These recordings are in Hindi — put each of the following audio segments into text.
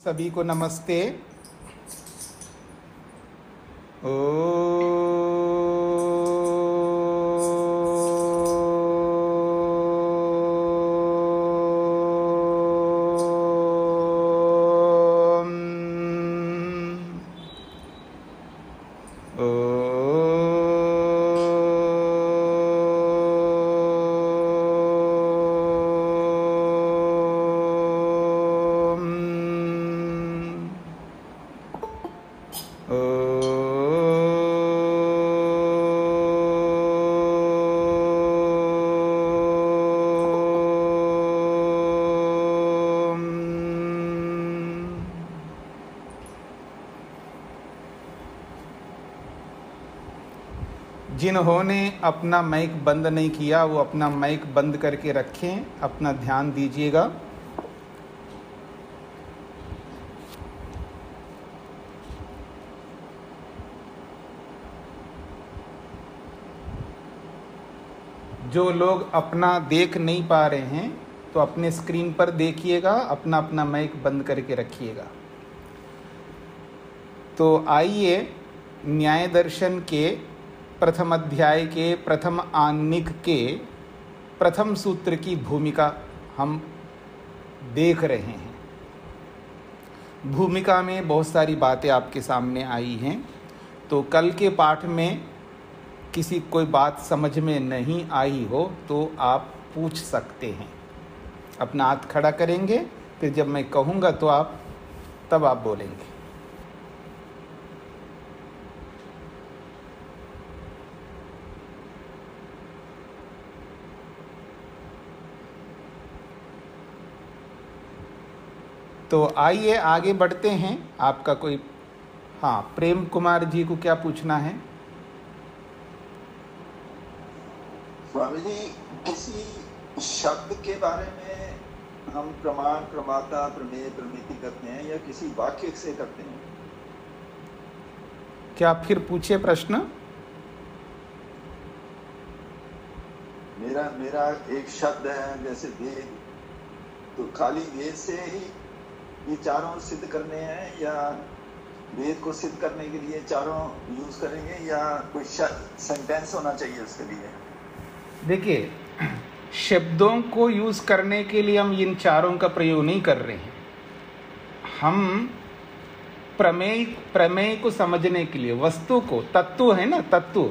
सभी को नमस्ते। जिन्होंने अपना माइक बंद नहीं किया वो अपना माइक बंद करके रखें, अपना ध्यान दीजिएगा। जो लोग अपना देख नहीं पा रहे हैं तो अपने स्क्रीन पर देखिएगा, अपना अपना माइक बंद करके रखिएगा। तो आइए न्याय दर्शन के प्रथम अध्याय के प्रथम आनिक के प्रथम सूत्र की भूमिका हम देख रहे हैं। भूमिका में बहुत सारी बातें आपके सामने आई हैं। तो कल के पाठ में किसी कोई बात समझ में नहीं आई हो तो आप पूछ सकते हैं। अपना हाथ खड़ा करेंगे, फिर जब मैं कहूँगा तो तब आप बोलेंगे। तो आइए आगे बढ़ते हैं। आपका कोई प्रेम कुमार जी को क्या पूछना है? स्वामी जी, किसी शब्द के बारे में हम प्रमाण, प्रमाता, प्रमेय, प्रमिति करते हैं या किसी वाक्य से करते हैं? क्या आप फिर पूछिए प्रश्न। मेरा एक शब्द है जैसे वेद, तो खाली वेद से ही ये चारों सिद्ध करने हैं या वेद को सिद्ध करने के लिए चारों यूज करेंगे या कोई सेंटेंस होना चाहिए उसके लिए? देखिए, शब्दों को यूज करने के लिए हम इन चारों का प्रयोग नहीं कर रहे हैं। हम प्रमेय को समझने के लिए वस्तु को, तत्व है ना, तत्व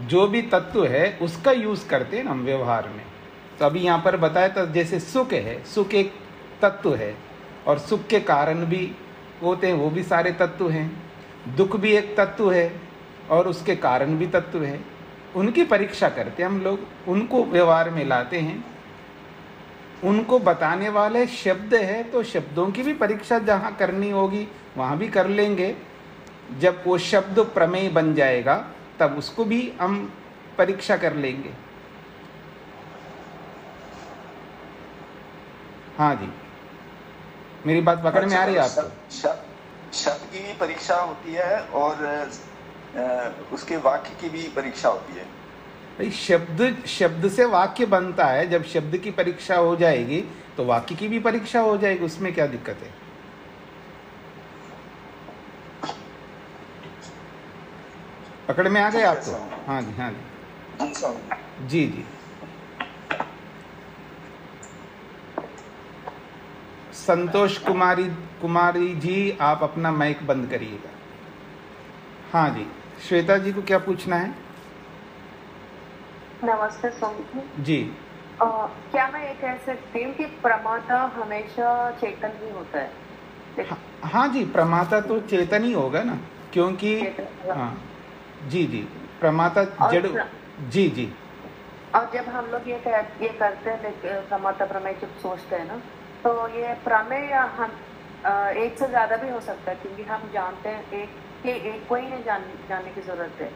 जो भी तत्व है उसका यूज करते हैं हम व्यवहार में। तो अभी यहाँ पर बताया था, जैसे सुख है, सुख एक तत्व है और सुख के कारण भी होते हैं, वो भी सारे तत्व हैं। दुख भी एक तत्व है और उसके कारण भी तत्व है। उनकी परीक्षा करते हैं हम लोग, उनको व्यवहार में लाते हैं। उनको बताने वाले शब्द है तो शब्दों की भी परीक्षा जहाँ करनी होगी वहाँ भी कर लेंगे। जब वो शब्द प्रमेय बन जाएगा तब उसको भी हम परीक्षा कर लेंगे। हाँ जी, मेरी बात पकड़ में आ रही है आपको? शब्द की भी परीक्षा होती है और उसके वाक्य की भी परीक्षा होती है। भाई, शब्द से वाक्य बनता है। जब शब्द की परीक्षा हो जाएगी तो वाक्य की भी परीक्षा हो जाएगी, उसमें क्या दिक्कत है? पकड़ में आ गए आपको? हाँ जी, हाँ जी, जी जी। संतोष कुमारी जी, आप अपना माइक बंद करिएगा। हाँ जी, श्वेता जी को क्या पूछना है? नमस्ते स्वामी जी। क्या मैं ये कह सकती हूँ कि प्रमाता हमेशा चेतन ही होता है? हाँ जी, प्रमाता तो चेतन ही होगा ना, क्योंकि हाँ जी जी, प्रमाता जड़। जी जी। और जब हम लोग ये करते हैं प्रमाता प्रमेय जब सोचते हैं ना, तो ये प्रमेय हम एक से ज्यादा भी हो सकता है, क्योंकि हम जानते हैं एक को ही नहीं जानने की जरूरत है,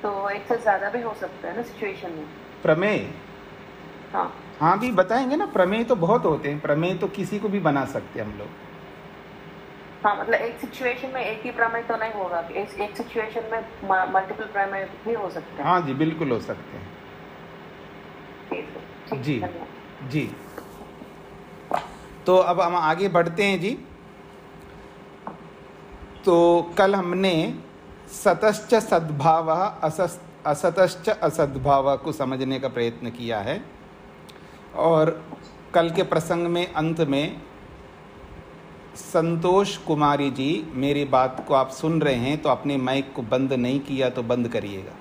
तो एक से ज्यादा भी हो सकता है ना सिचुएशन में प्रमेय। हाँ भी बताएंगे ना, प्रमेय तो बहुत होते हैं। प्रमेय तो किसी को भी बना सकते हैं हम लोग। हाँ, मतलब एक सिचुएशन में एक ही प्रमेय तो नहीं होगा, एक सिचुएशन में मल्टीपल प्रमेय भी हो सकते हैं। हाँ जी, बिल्कुल हो सकते हैं। जी जी। तो अब हम आगे बढ़ते हैं जी। तो कल हमने सतश्च सद्भाव असतश्च असद्भाव को समझने का प्रयत्न किया है, और कल के प्रसंग में अंत में संतोष कुमारी जी, मेरी बात को आप सुन रहे हैं तो अपने माइक को बंद नहीं किया तो बंद करिएगा।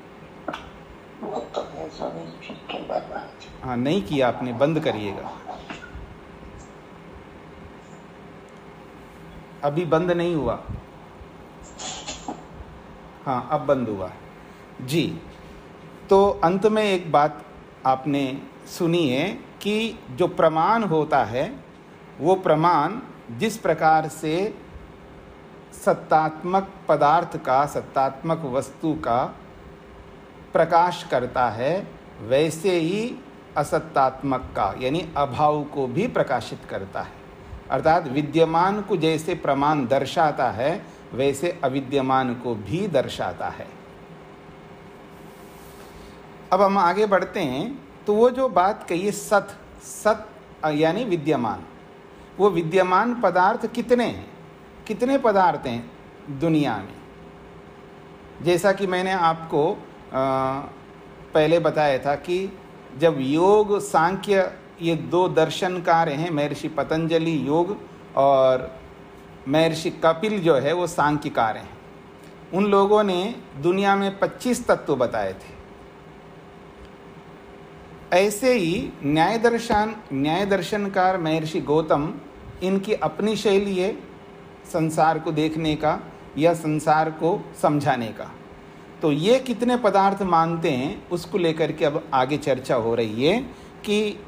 हाँ, नहीं किया आपने, बंद करिएगा। अभी बंद नहीं हुआ। हाँ, अब बंद हुआ जी। तो अंत में एक बात आपने सुनी है कि जो प्रमाण होता है वो प्रमाण जिस प्रकार से सत्तात्मक पदार्थ का, सत्तात्मक वस्तु का प्रकाश करता है, वैसे ही असत्तात्मक का यानी अभाव को भी प्रकाशित करता है। अर्थात विद्यमान को जैसे प्रमाण दर्शाता है वैसे अविद्यमान को भी दर्शाता है। अब हम आगे बढ़ते हैं। तो वो जो बात कही सत यानी विद्यमान, वो विद्यमान पदार्थ कितने हैं, कितने पदार्थ हैं दुनिया में? जैसा कि मैंने आपको पहले बताया था कि जब योग सांख्य ये दो दर्शनकार हैं, महर्षि पतंजलि योग और महर्षि कपिल जो है वो सांख्यकार हैं, उन लोगों ने दुनिया में 25 तत्व बताए थे। ऐसे ही न्याय दर्शनकार महर्षि गौतम, इनकी अपनी शैली है संसार को देखने का या संसार को समझाने का। तो ये कितने पदार्थ मानते हैं उसको लेकर के अब आगे चर्चा हो रही है कि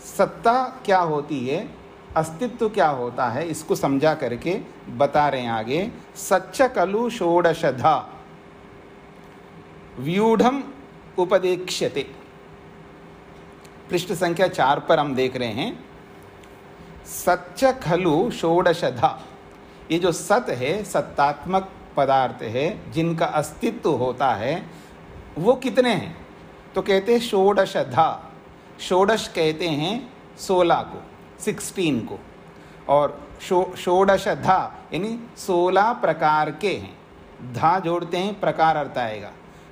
सत्ता क्या होती है, अस्तित्व क्या होता है, इसको समझा करके बता रहे हैं आगे। सच्च खलु षोडशधा व्यूढ़म उपदेक्ष्यते। पृष्ठ संख्या 4 पर हम देख रहे हैं, सच्च खलु षोडशधा। ये जो सत है, सत्तात्मक पदार्थ है जिनका अस्तित्व होता है, वो कितने हैं? तो कहते हैं षोडशधा। षोडश कहते हैं 16 को, 16 को, और षोडशधा यानी 16 प्रकार के हैं। धा जोड़ते हैं, प्रकार अर्थ आएगा।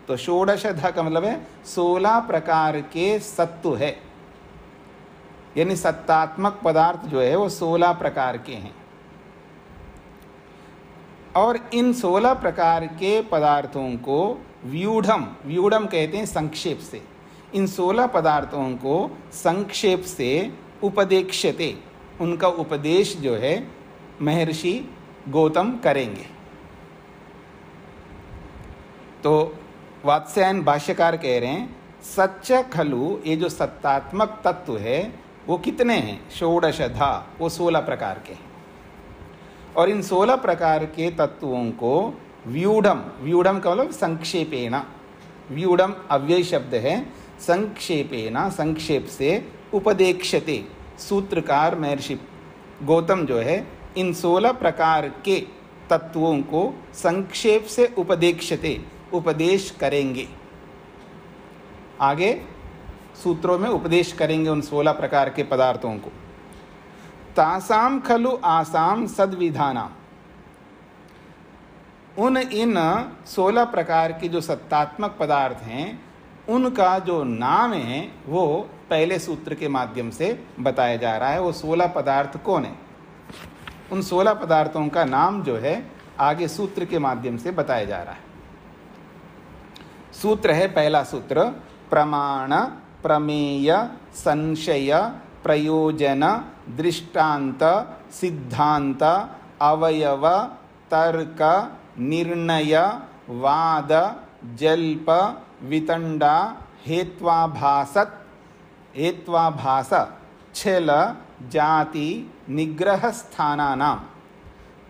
तो षोडशधा का मतलब है 16 प्रकार के सत्व है, यानी सत्तात्मक पदार्थ जो है वो 16 प्रकार के हैं। और इन 16 प्रकार के पदार्थों को व्यूढ़म कहते हैं संक्षेप से। इन 16 पदार्थों को संक्षेप से उपदेक्ष्यते, उनका उपदेश जो है महर्षि गौतम करेंगे। तो वात्स्यायन भाष्यकार कह रहे हैं सच्च खलु, ये जो सत्तात्मक तत्व है वो कितने हैं? षोडशधा, वो 16 प्रकार के हैं। और इन 16 प्रकार के तत्वों को व्यूढ़म का मतलब संक्षेपेण, व्यूढ़म अव्यय शब्द है, संक्षेपेण संक्षेप से उपदेक्ष्यते। सूत्रकार महर्षि गौतम जो है इन 16 प्रकार के तत्वों को संक्षेप से उपदेक्ष्यते, उपदेश करेंगे। आगे सूत्रों में उपदेश करेंगे उन 16 प्रकार के पदार्थों को। तासाम खलु आसाम सद्विधानाम, उन इन 16 प्रकार के जो सत्तात्मक पदार्थ हैं उनका जो नाम है वो पहले सूत्र के माध्यम से बताया जा रहा है। वो 16 पदार्थ कौन है? उन 16 पदार्थों का नाम जो है आगे सूत्र के माध्यम से बताया जा रहा है। सूत्र है, पहला सूत्र, प्रमाण प्रमेय संशय प्रयोजन दृष्टांत सिद्धांत अवयव तर्क निर्णय वाद जल्प वितंडा हेत्वाभास छल जाति निग्रह स्थानानां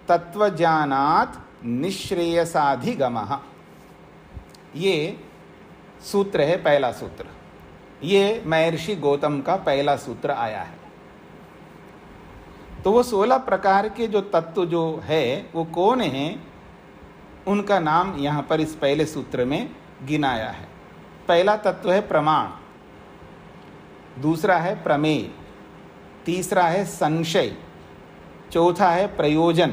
तत्वज्ञानात् निश्रेयसाधिगमः। ये सूत्र है, पहला सूत्र। ये महर्षि गौतम का पहला सूत्र आया है। तो वो 16 प्रकार के जो तत्व जो है वो कौन है, उनका नाम यहाँ पर इस पहले सूत्र में गिनाया है। पहला तत्व है प्रमाण, दूसरा है प्रमेय, तीसरा है संशय, चौथा है प्रयोजन,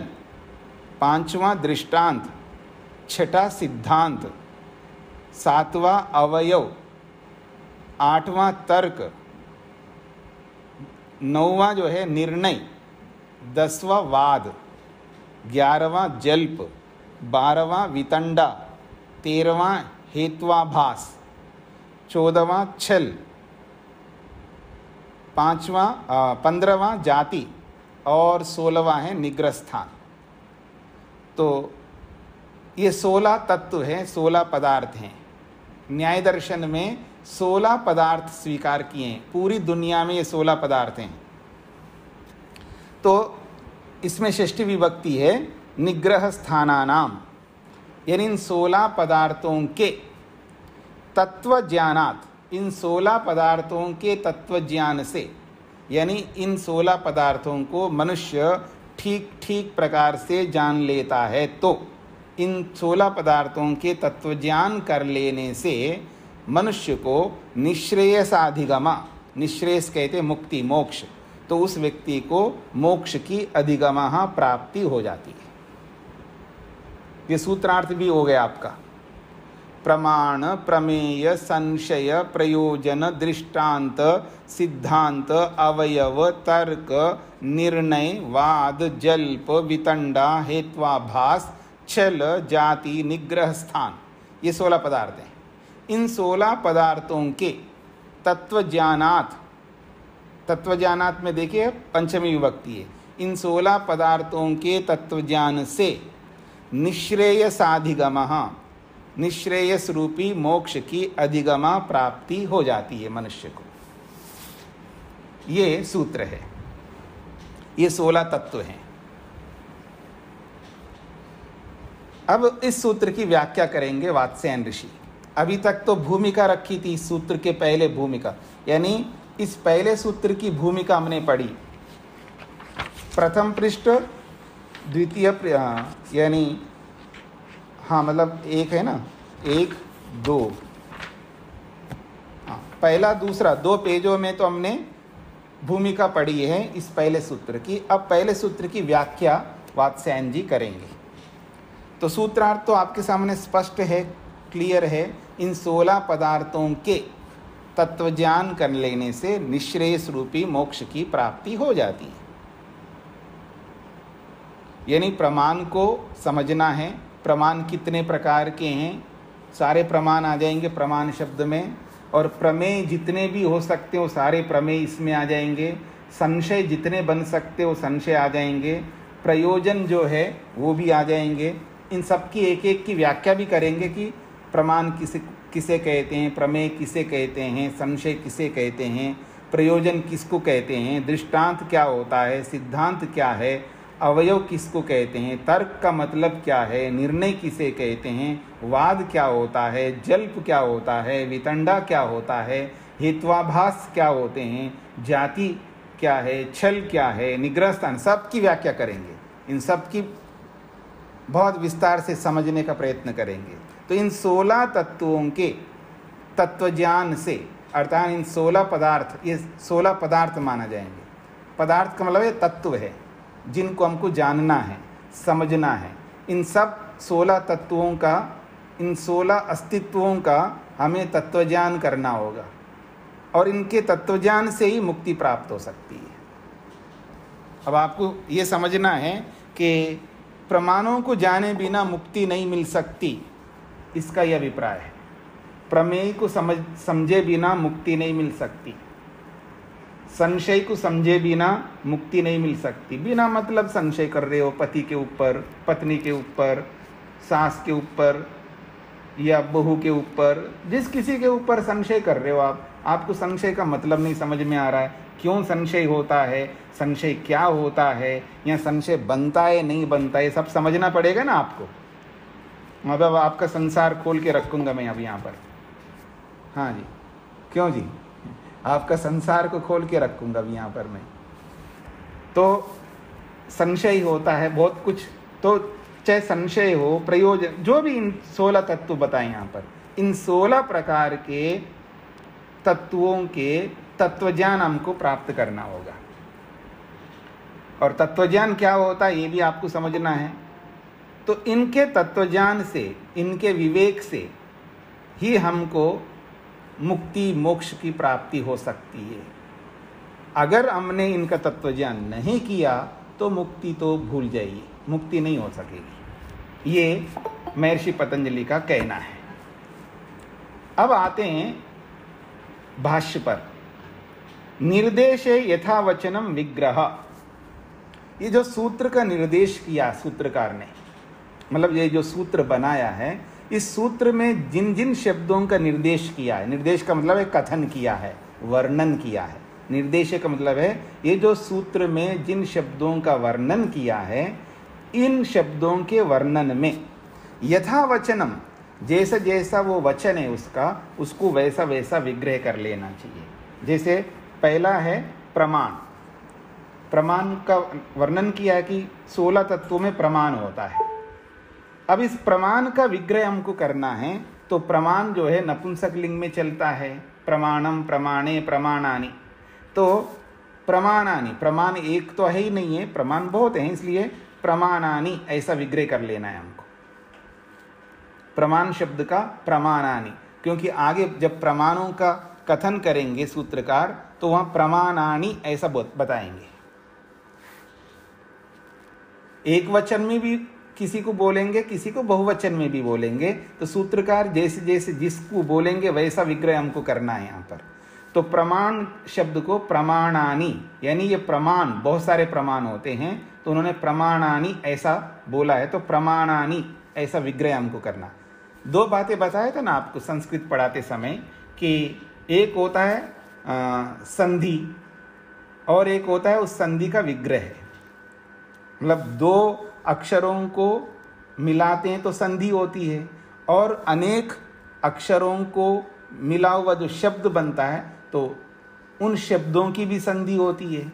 पांचवा दृष्टांत, छठा सिद्धांत, सातवां अवयव, आठवां तर्क, नौवां जो है निर्णय, 10वां वाद, 11वां जल्प, 12वां वितंडा, 13वां हेत्वाभास, 14वां छल, 15वां जाति और 16वां है निग्रह स्थान। तो ये 16 तत्व हैं, 16 पदार्थ हैं। न्याय दर्शन में 16 पदार्थ स्वीकार किए हैं। पूरी दुनिया में ये 16 पदार्थ हैं। तो इसमें षष्ठी विभक्ति है निग्रह स्थानानाम, यानी इन 16 पदार्थों के तत्व ज्ञानात, इन 16 पदार्थों के तत्व ज्ञान से, यानी इन 16 पदार्थों को मनुष्य ठीक ठीक प्रकार से जान लेता है तो इन 16 पदार्थों के तत्व ज्ञान कर लेने से मनुष्य को निश्रेयसाधिगमा, निश्रेयस कहते मुक्ति मोक्ष, तो उस व्यक्ति को मोक्ष की अधिगमा प्राप्ति हो जाती है। ये सूत्रार्थ भी हो गया आपका। प्रमाण, प्रमेय, संशय, प्रयोजन, दृष्टांत, सिद्धांत, अवयव, तर्क, निर्णय, वाद, जल्प, वितंडा, हेत्वाभास, छल, जाति, निग्रह स्थान, ये 16 पदार्थ हैं। इन 16 पदार्थों के तत्वज्ञानात्, तत्वज्ञानात् में देखिए पंचमी विभक्ति है। इन 16 पदार्थों के तत्वज्ञान से निश्रेयसाधिगमः, निश्रेयस रूपी मोक्ष की अधिगमा प्राप्ति हो जाती है मनुष्य को। ये सूत्र है, ये 16 तत्व हैं। अब इस सूत्र की व्याख्या करेंगे वात्स्यायन ऋषि। अभी तक तो भूमिका रखी थी इस सूत्र के पहले, भूमिका यानी इस पहले सूत्र की भूमिका हमने पढ़ी। प्रथम पृष्ठ, द्वितीय यानी हाँ मतलब एक है ना, 1 2, हाँ पहला दूसरा 2 पेजों में तो हमने भूमिका पढ़ी है इस पहले सूत्र की। अब पहले सूत्र की व्याख्या वात्स्यायन जी करेंगे। तो सूत्रार्थ तो आपके सामने स्पष्ट है, क्लियर है। इन 16 पदार्थों के तत्वज्ञान कर लेने से निश्रेयस रूपी मोक्ष की प्राप्ति हो जाती है। यानी प्रमाण को समझना है। प्रमाण कितने प्रकार के हैं, सारे प्रमाण आ जाएंगे प्रमाण शब्द में। और प्रमेय जितने भी हो सकते हो सारे प्रमेय इसमें आ जाएंगे। संशय जितने बन सकते हो संशय आ जाएंगे। प्रयोजन जो है वो भी आ जाएंगे। इन सब की एक एक की व्याख्या भी करेंगे कि प्रमाण किसे कहते हैं, प्रमेय किसे कहते हैं, संशय किसे कहते हैं, प्रयोजन किसको कहते हैं, दृष्टांत क्या होता है, सिद्धांत क्या है, अवयव किसको कहते हैं, तर्क का मतलब क्या है, निर्णय किसे कहते हैं, वाद क्या होता है, जल्प क्या होता है, वितंडा क्या होता है, हेत्वाभास क्या होते हैं, जाति क्या है, छल क्या है, निग्रह स्थान, सब की व्याख्या करेंगे। इन सब की बहुत विस्तार से समझने का प्रयत्न करेंगे। तो इन 16 तत्वों के तत्वज्ञान से, अर्थात इन 16 पदार्थ, ये 16 पदार्थ माना जाएंगे। पदार्थ का मतलब ये तत्व है जिनको हमको जानना है, समझना है। इन सब 16 तत्वों का, इन 16 अस्तित्वों का हमें तत्वज्ञान करना होगा और इनके तत्वज्ञान से ही मुक्ति प्राप्त हो सकती है। अब आपको ये समझना है कि प्रमाणों को जाने बिना मुक्ति नहीं मिल सकती, इसका यह अभिप्राय है। प्रमेय को समझे बिना मुक्ति नहीं मिल सकती, संशय को समझे बिना मुक्ति नहीं मिल सकती। बिना मतलब संशय कर रहे हो पति के ऊपर, पत्नी के ऊपर, सास के ऊपर या बहू के ऊपर, जिस किसी के ऊपर संशय कर रहे हो आप, आपको संशय का मतलब नहीं समझ में आ रहा है, क्यों संशय होता है, संशय क्या होता है, या संशय बनता है नहीं बनता है, सब समझना पड़ेगा ना आपको। मतलब आपका संसार खोल के रखूँगा मैं अब यहाँ पर। हाँ जी, क्यों जी, आपका संसार को खोल के रखूँगा अब यहाँ पर मैं। तो संशय होता है बहुत कुछ, तो चाहे संशय हो, प्रयोजन, जो भी इन 16 तत्व बताए यहाँ पर, इन 16 प्रकार के तत्वों के तत्वज्ञान हमको प्राप्त करना होगा। और तत्वज्ञान क्या होता है ये भी आपको समझना है। तो इनके तत्वज्ञान से, इनके विवेक से ही हमको मुक्ति मोक्ष की प्राप्ति हो सकती है। अगर हमने इनका तत्वज्ञान नहीं किया तो मुक्ति तो भूल जाइए, मुक्ति नहीं हो सकेगी। ये महर्षि पतंजलि का कहना है। अब आते हैं भाष्य पर। निर्देशे यथावचनम विग्रह, ये जो सूत्र का निर्देश किया सूत्रकार ने, मतलब ये जो सूत्र बनाया है, इस सूत्र में जिन जिन शब्दों का निर्देश किया है, निर्देश का मतलब है कथन किया है, वर्णन किया है। निर्देश का मतलब है ये जो सूत्र में जिन शब्दों का वर्णन किया है, इन शब्दों के वर्णन में यथावचनम, जैसा जैसा वो वचन है उसका, उसको वैसा वैसा विग्रह कर लेना चाहिए। जैसे पहला है प्रमाण। प्रमाण का वर्णन किया है कि 16 तत्वों में प्रमाण होता है। अब इस प्रमाण का विग्रह हमको करना है, तो प्रमाण जो है नपुंसक लिंग में चलता है। प्रमाणम, प्रमाणे, प्रमाणानि। तो प्रमाणानि, प्रमाण एक तो है ही नहीं है, प्रमाण बहुत हैं, इसलिए प्रमाणानि ऐसा विग्रह कर लेना है हमको। प्रमाण शब्द का प्रमाणानि, क्योंकि आगे जब प्रमाणों का कथन करेंगे सूत्रकार तो वहां प्रमाणानि ऐसा बताएंगे। एक वचन में भी किसी को बोलेंगे, किसी को बहुवचन में भी बोलेंगे, तो सूत्रकार जैसे जैसे जिसको बोलेंगे वैसा विग्रह हमको करना है यहाँ पर। तो प्रमाण शब्द को प्रमाणानि, यानी ये प्रमाण, बहुत सारे प्रमाण होते हैं, तो उन्होंने प्रमाणानि ऐसा बोला है, तो प्रमाणानि ऐसा विग्रह हमको करना। दो बातें बताया था ना आपको संस्कृत पढ़ाते समय, कि एक होता है संधि और एक होता है उस संधि का विग्रह। मतलब दो अक्षरों को मिलाते हैं तो संधि होती है, और अनेक अक्षरों को मिला हुआ जो शब्द बनता है तो उन शब्दों की भी संधि होती है।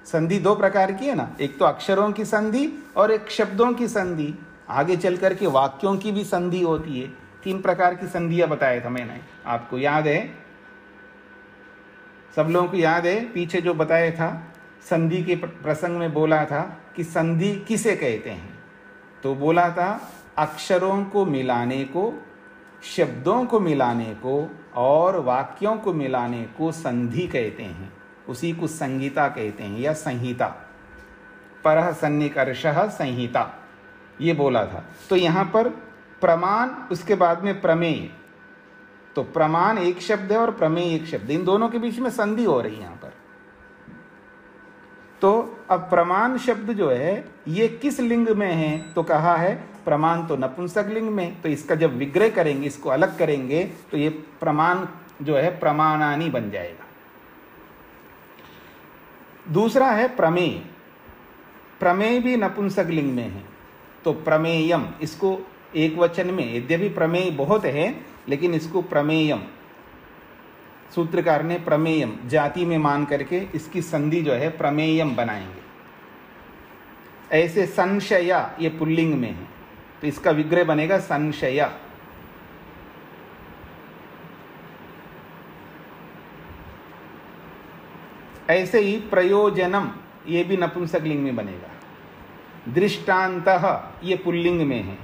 संधि दो प्रकार की है ना, एक तो अक्षरों की संधि और एक शब्दों की संधि। आगे चल कर के वाक्यों की भी संधि होती है। 3 प्रकार की संधियां बताया था मैंने, आपको याद है? सब लोगों को याद है? पीछे जो बताया था संधि के प्रसंग में बोला था कि संधि किसे कहते हैं, तो बोला था अक्षरों को मिलाने को, शब्दों को मिलाने को और वाक्यों को मिलाने को संधि कहते हैं। उसी को संहिता कहते हैं या संहिता। परः सन्निकर्षः संहिता, ये बोला था। तो यहाँ पर प्रमाण, उसके बाद में प्रमेय। तो प्रमाण एक शब्द है और प्रमेय एक शब्द, इन दोनों के बीच में संधि हो रही है यहाँ पर। तो अब प्रमाण शब्द जो है ये किस लिंग में है, तो कहा है प्रमाण तो नपुंसक लिंग में। तो इसका जब विग्रह करेंगे, इसको अलग करेंगे, तो ये प्रमाण जो है प्रमाणानि बन जाएगा। दूसरा है प्रमेय। प्रमेय भी नपुंसक लिंग में है, तो प्रमेयम, इसको एक वचन में, यद्यपि प्रमेय बहुत है लेकिन इसको प्रमेयम, सूत्रकार ने प्रमेयम जाति में मान करके इसकी संधि जो है प्रमेयम बनाएंगे। ऐसे संशया, ये पुल्लिंग में है, तो इसका विग्रह बनेगा संशया। ऐसे ही प्रयोजनम, ये भी नपुंसक लिंग में बनेगा। दृष्टान्तः, ये पुल्लिंग में है।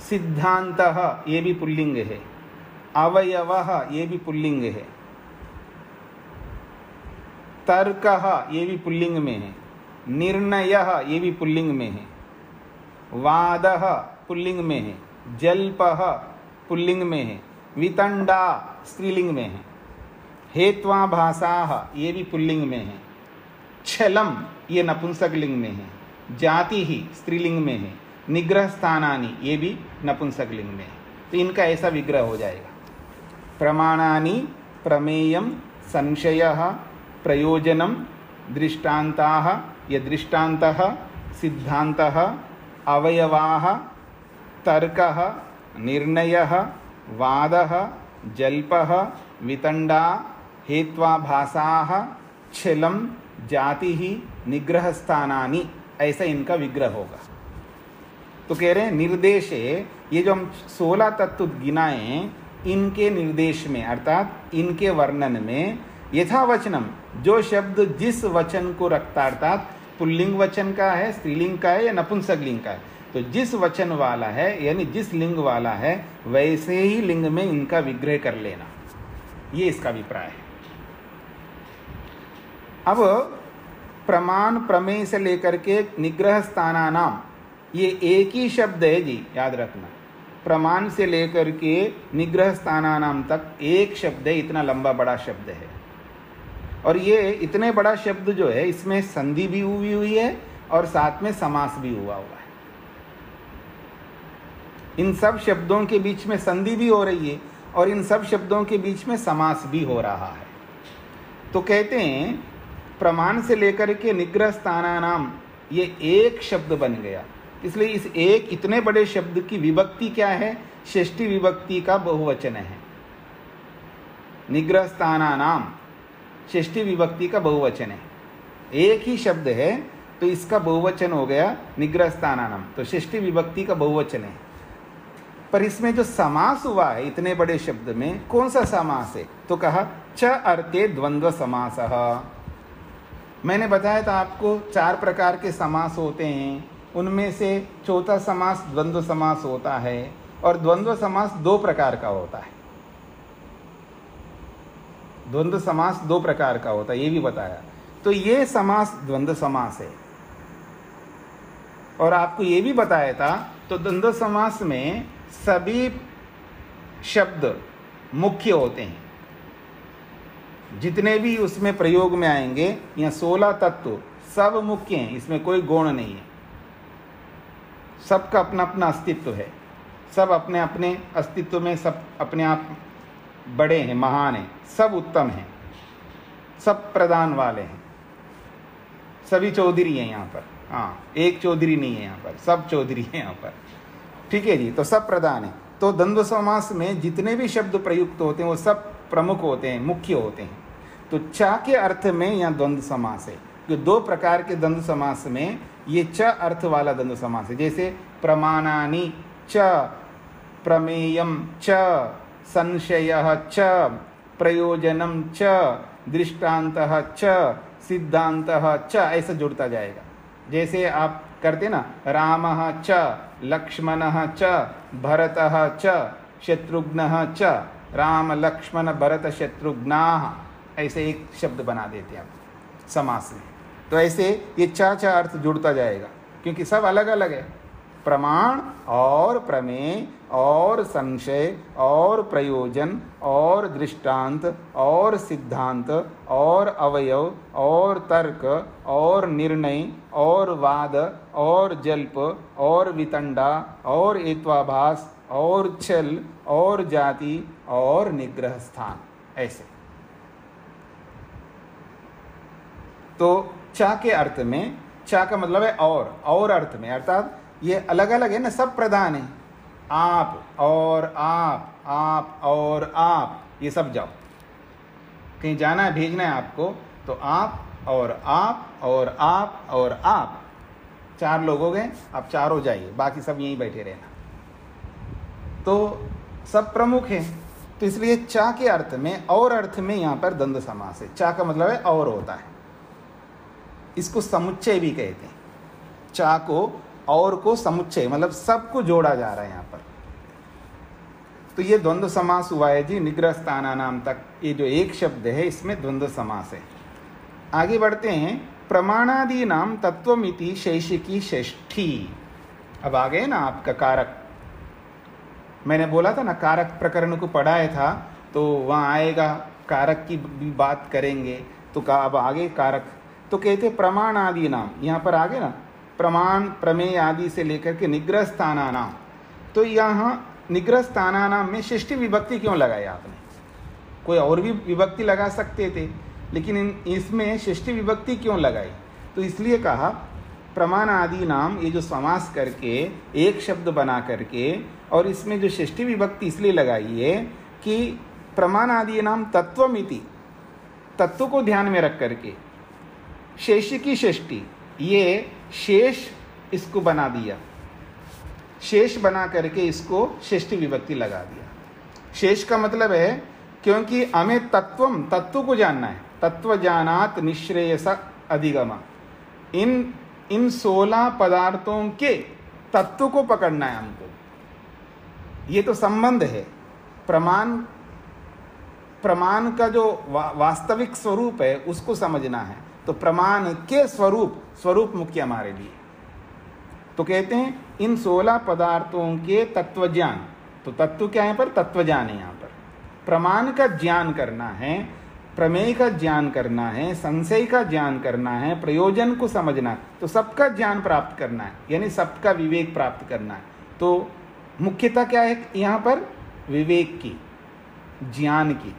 सिद्धान्तः, ये भी पुल्लिंग है। अवयवः, ये भी पुल्लिंग है। तर्कः, ये भी पुल्लिंग में है। निर्णयः, ये भी पुल्लिंग में है। वादः पुल्लिंग में है। जल्पः पुल्लिंग में है। वितंडा स्त्रीलिंग में है। हेत्वाभासाः, ये भी पुल्लिंग में है। छलम, ये नपुंसक लिंग में है। जाति ही स्त्रीलिंग में है। निग्रह स्थानानि, ये भी नपुंसक लिंग में है। तो इनका ऐसा विग्रह हो जाएगा। प्रमाणानि, प्रमेयम, संशयः, प्रयोजनम, दृष्टान्ताः, ये दृष्टान्तः, सिद्धान्तः, अवयवाः, तर्कः, निर्णयः, वादः, जल्पः, वितंडा, हेत्वाभासाः, छलम, जाति ही, निग्रह स्थानानि, ऐसा इनका विग्रह होगा। तो कह रहे हैं निर्देश है, ये जो हम 16 तत्व गिनाए, इनके निर्देश में अर्थात इनके वर्णन में यथावचनम, जो शब्द जिस वचन को रखता, अर्थात पुल्लिंग वचन का है, स्त्रीलिंग का है या नपुंसक लिंग का है, तो जिस वचन वाला है यानी जिस लिंग वाला है वैसे ही लिंग में इनका विग्रह कर लेना, ये इसका अभिप्राय है। अब प्रमाण प्रमेय से लेकर के निग्रह स्थानानाम, ये एक ही शब्द है जी, याद रखना। प्रमाण से लेकर के निग्रह स्थानानाम तक एक शब्द है, इतना लंबा बड़ा शब्द है। और ये इतने बड़ा शब्द जो है इसमें संधि भी हुई है और साथ में समास भी हुआ है। इन सब शब्दों के बीच में संधि भी हो रही है और इन सब शब्दों के बीच में समास भी हो रहा है। तो कहते हैं प्रमाण से लेकर के निग्रह स्थानानाम, ये एक शब्द बन गया। इसलिए इस एक इतने बड़े शब्द की विभक्ति क्या है? षष्ठी विभक्ति का बहुवचन है। निग्रह स्थानानाम षष्ठी विभक्ति का बहुवचन है। एक ही शब्द है तो इसका बहुवचन हो गया निग्रह स्थानानाम, तो षष्ठी विभक्ति का बहुवचन है। पर इसमें जो समास हुआ है इतने बड़े शब्द में, कौन सा समास है? तो कहा च अर्थे द्वंद्व समासः। मैंने बताया था आपको 4 प्रकार के समास होते हैं, उनमें से चौथा समास द्वंद्व समास होता है और द्वंद्व समास 2 प्रकार का होता है। द्वंद्व समास 2 प्रकार का होता है, ये भी बताया। तो ये समास द्वंद्व समास है। और आपको ये भी बताया था, तो द्वंद्व समास में सभी शब्द मुख्य होते हैं, जितने भी उसमें प्रयोग में आएंगे। यहाँ 16 तत्व सब मुख्य हैं, इसमें कोई गौण नहीं है। सबका अपना अपना अस्तित्व है, सब अपने अपने अस्तित्व में सब अपने आप बड़े हैं, महान हैं, सब उत्तम हैं, सब प्रधान वाले हैं, सभी चौधरी हैं यहाँ पर। हाँ, एक चौधरी नहीं है यहाँ पर, सब चौधरी हैं यहाँ पर। ठीक है जी, तो सब प्रधान है। तो द्वंद्व समास में जितने भी शब्द प्रयुक्त होते हैं वो सब प्रमुख होते हैं, मुख्य होते हैं। तो च के अर्थ में यहाँ द्वंद्व समास है। जो 2 प्रकार के द्वंद्व समास में ये च अर्थ वाला द्वंद्व समास है। जैसे प्रमाणानि च, प्रमेयम च, संशयः च, प्रयोजनम च, दृष्टान्तः च, सिद्धान्तः च, ऐसा जुड़ता जाएगा। जैसे आप करते ना, रामः च, लक्ष्मणः च, भरतः च, शत्रुघ्नः च, राम लक्ष्मण भरत शत्रुघ्नाः, ऐसे एक शब्द बना देते हैं आप समास में। तो ऐसे ये च अर्थ जुड़ता जाएगा, क्योंकि सब अलग अलग है। प्रमाण और प्रमेय और संशय और प्रयोजन और दृष्टांत और सिद्धांत और अवयव और तर्क और निर्णय और वाद और जल्प और वितंडा और एत्वाभास और छल और जाति और निग्रह स्थान, ऐसे। तो चा के अर्थ में, चा का मतलब है और अर्थ में, अर्थात ये अलग अलग है ना, सब प्रधान है। आप और आप और आप, ये सब जाओ, कहीं जाना है, भेजना है आपको, तो आप और आप और आप और आप, 4 लोग हो गए, आप चारों जाइए, बाकी सब यहीं बैठे रहना। तो सब प्रमुख है। तो इसलिए चा के अर्थ में और अर्थ में यहाँ पर द्वंद्व समास है। चा का मतलब है और होता है, इसको समुच्चय भी कहते हैं। चा को और को समुच्चय, मतलब सबको जोड़ा जा रहा है यहाँ पर। तो ये द्वंद्व समास हुआ है जी निग्रह स्थानानाम तक। ये जो एक शब्द है इसमें द्वंद्व समास है। आगे बढ़ते हैं। प्रमाणादि नाम तत्वमिति शैषिकी षष्ठी। अब आ गए ना आपका कारक। मैंने बोला था ना, कारक प्रकरण को पढ़ाया था, तो वहाँ आएगा, कारक की भी बात करेंगे। तो अब आगे कारक, तो कहते प्रमाण आदि नाम, यहाँ पर आगे ना प्रमाण प्रमेय आदि से लेकर के निग्रह स्थानानाम। तो यहाँ निग्रह स्थानानाम में षष्ठी विभक्ति क्यों लगाई आपने? कोई और भी विभक्ति लगा सकते थे, लेकिन इसमें षष्ठी विभक्ति क्यों लगाई? तो इसलिए कहा प्रमाण आदि नाम, ये जो समास करके एक शब्द बना करके, और इसमें जो षष्ठी विभक्ति इसलिए लगाई है कि प्रमाण आदि नाम तत्वमिति, तत्व को ध्यान में रख करके, शेषिकी षष्ठी, ये शेष इसको बना दिया, शेष बना करके इसको षष्ठी विभक्ति लगा दिया। शेष का मतलब है क्योंकि हमें तत्व को जानना है। तत्व जानात निश्रेयस अधिगमा। इन 16 पदार्थों के तत्व को पकड़ना है हमको। ये तो संबंध है। प्रमाण का जो वास्तविक स्वरूप है उसको समझना है। तो प्रमाण के स्वरूप मुख्य हमारे लिए। तो कहते हैं इन 16 पदार्थों के तत्व ज्ञान। तो तत्व क्या है? पर तत्व ज्ञान है। यहाँ पर प्रमाण का ज्ञान करना है, प्रमेय का ज्ञान करना है, संशय का ज्ञान करना है, प्रयोजन को समझना है। तो सबका ज्ञान प्राप्त करना है, यानी सबका विवेक प्राप्त करना है। तो मुख्यता क्या है यहाँ पर? विवेक की, ज्ञान की।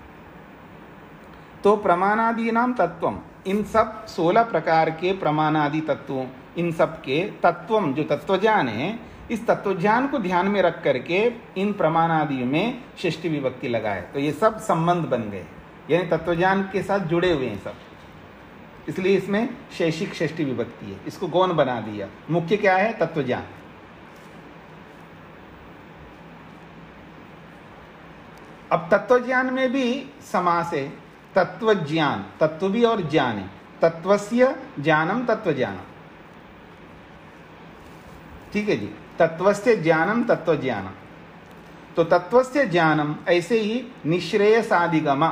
तो प्रमाणादि नाम तत्वम, इन सब 16 प्रकार के प्रमाणादि तत्वों, इन सब के तत्वम जो तत्वज्ञान है, इस तत्वज्ञान को ध्यान में रख करके इन प्रमाणादि में षष्ठी विभक्ति लगाए। तो ये सब संबंध बन गए, यानी तत्वज्ञान के साथ जुड़े हुए हैं सब, इसलिए इसमें शैषिक षष्ठी विभक्ति है। इसको गौण बना दिया। मुख्य क्या है? तत्वज्ञान। अब तत्वज्ञान में भी समास है। तत्वज्ञान, तत्व भी और ज्ञान है। तत्वस्य ज्ञानम तत्वज्ञानम, ठीक है जी। तत्वस्य ज्ञानम तत्वज्ञानम। तो तत्वस्य ज्ञानम ऐसे ही निश्रेयसाधिगमा,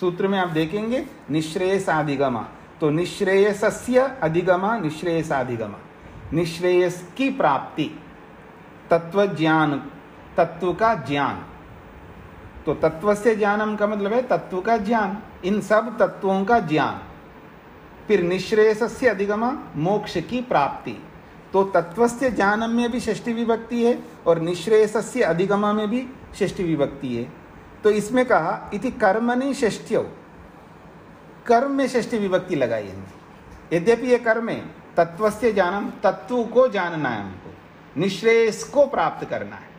सूत्र में आप देखेंगे निश्रेयसाधिगमा। तो निश्रेयसस्य अधिगमा, निश्रेयसाधिगमा, निश्रेयस की प्राप्ति, तत्वज्ञान, तत्व का ज्ञान। तो तत्वस्य ज्ञानम का मतलब है तत्व का ज्ञान, इन सब तत्वों का ज्ञान। फिर निश्रेयसस्य अधिगमा, मोक्ष की प्राप्ति। तो तत्वस्य ज्ञानम में भी षष्ठी विभक्ति है और निश्रेयसस्य अधिगमा में भी षष्ठी विभक्ति है। तो इसमें कहा इति कर्मणि षष्ठ्यौ, कर्म में षष्ठी विभक्ति लगाई है। यद्यपि ये कर्म है, तत्वस्य ज्ञानम, तत्व को जानना है हमको, निश्रेयस को प्राप्त करना है।